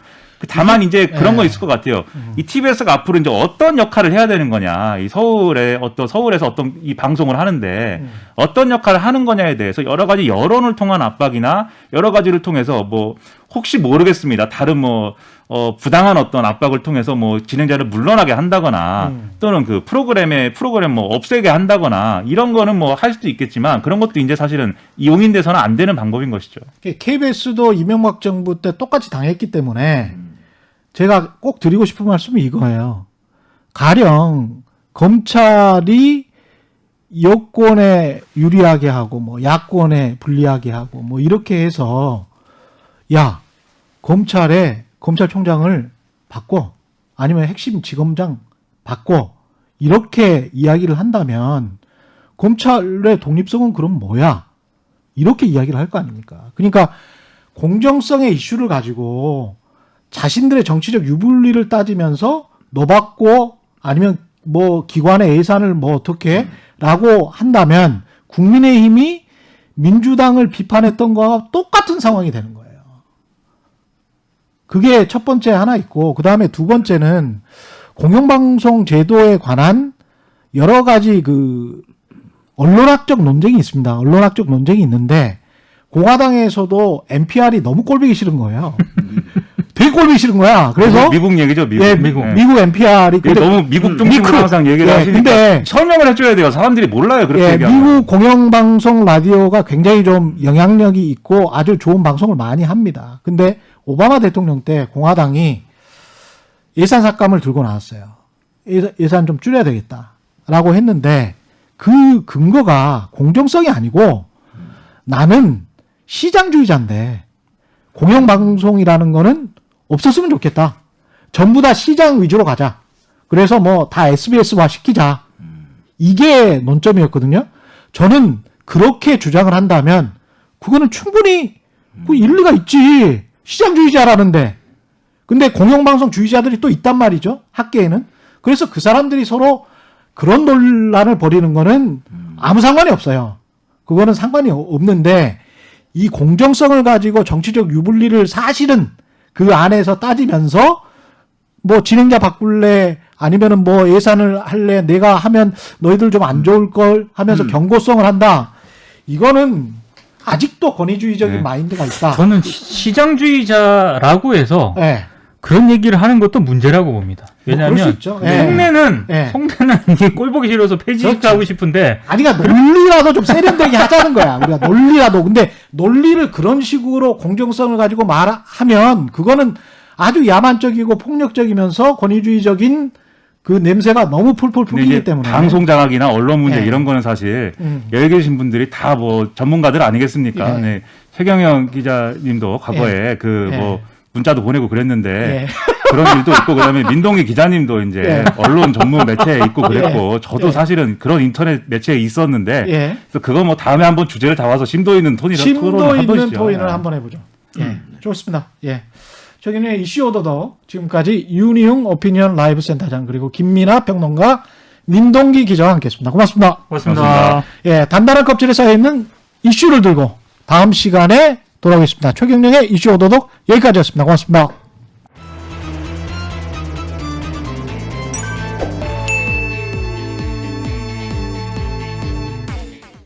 다만 이제 그런 거 있을 것 같아요. 이 TBS가 앞으로 이제 어떤 역할을 해야 되는 거냐, 이 서울에서 어떤 이 방송을 하는데 어떤 역할을 하는 거냐에 대해서 여러 가지 여론을 통한 압박이나 여러 가지를 통해서 뭐 혹시 모르겠습니다. 다른 뭐 부당한 어떤 압박을 통해서 뭐 진행자를 물러나게 한다거나 또는 그 프로그램 뭐 없애게 한다거나 이런 거는 뭐 할 수도 있겠지만 그런 것도 이제 사실은 용인돼서는 안 되는 방법인 것이죠. KBS도 이명박 정부 때 똑같이 당했기 때문에 제가 꼭 드리고 싶은 말씀이 이거예요. 가령 검찰이 여권에 유리하게 하고 뭐 야권에 불리하게 하고 뭐 이렇게 해서 야 검찰총장을 바꿔 아니면 핵심 지검장 바꿔 이렇게 이야기를 한다면 검찰의 독립성은 그럼 뭐야? 이렇게 이야기를 할 거 아닙니까? 그러니까 공정성의 이슈를 가지고 자신들의 정치적 유불리를 따지면서 너 받고 아니면 뭐 기관의 예산을 뭐 어떻게 라고 한다면 국민의힘이 민주당을 비판했던 거와 똑같은 상황이 되는 거예요. 그게 첫 번째 하나 있고 그다음에 두 번째는 공영방송 제도에 관한 여러 가지 그 언론학적 논쟁이 있습니다. 언론학적 논쟁이 있는데 공화당에서도 NPR이 너무 꼴보기 싫은 거예요. 되게 꼴보기 싫은 거야. 그래서 미국 얘기죠, 미국. 예, 미국 NPR이 너무 미국 중심으로 항상 얘기를 하시니까 근데 설명을 해줘야 돼요. 사람들이 몰라요. 그렇게 얘기하면. 미국 공영방송 라디오가 굉장히 좀 영향력이 있고 아주 좋은 방송을 많이 합니다. 근데 오바마 대통령 때 공화당이 예산 삭감을 들고 나왔어요. 예산 좀 줄여야 되겠다라고 했는데 그 근거가 공정성이 아니고 나는 시장주의자인데 공영방송이라는 거는 없었으면 좋겠다. 전부 다 시장 위주로 가자. 그래서 뭐 다 SBS화 시키자. 이게 논점이었거든요. 저는 그렇게 주장을 한다면 그거는 충분히 그 일리가 있지. 시장주의자라는데. 근데 공영방송주의자들이 또 있단 말이죠. 학계에는. 그래서 그 사람들이 서로 그런 논란을 벌이는 거는 아무 상관이 없어요. 그거는 상관이 없는데 이 공정성을 가지고 정치적 유불리를 사실은 그 안에서 따지면서 뭐 진행자 바꿀래 아니면은 뭐 예산을 할래 내가 하면 너희들 좀 안 좋을 걸 하면서 경고성을 한다. 이거는 아직도 권위주의적인 마인드가 있다. 저는 시장주의자라고 해서 네. 그런 얘기를 하는 것도 문제라고 봅니다. 왜냐하면 속내는 이게 꼴보기 싫어서 폐지하고 싶은데 아니 그러니까 논리라도 좀 세련되게 하자는 거야. 우리가 논리라도. 근데 논리를 그런 식으로 공정성을 가지고 말하면 그거는 아주 야만적이고 폭력적이면서 권위주의적인 그 냄새가 너무 풀풀 풍기기 때문에 방송 장악이나 언론 문제 이런 거는 사실 여기 계신 분들이 다 뭐 전문가들 아니겠습니까? 네. 최경영 기자님도 과거에 뭐 문자도 보내고 그랬는데 그런 일도 있고 그다음에 민동기 기자님도 이제 언론 전문 매체에 있고 그랬고 저도 사실은 그런 인터넷 매체에 있었는데 그래서 그거 뭐 다음에 한번 주제를 잡아서 심도 있는 토론을 한번 해보죠. 좋습니다. 최경영의 이슈 오더독 지금까지 윤희웅 오피니언 라이브 센터장 그리고 김민아 평론가 민동기 기자와 함께했습니다. 고맙습니다. 고맙습니다. 단단한 껍질에 쌓여있는 이슈를 들고 다음 시간에 돌아오겠습니다. 최경영의 이슈 오더독 여기까지였습니다. 고맙습니다.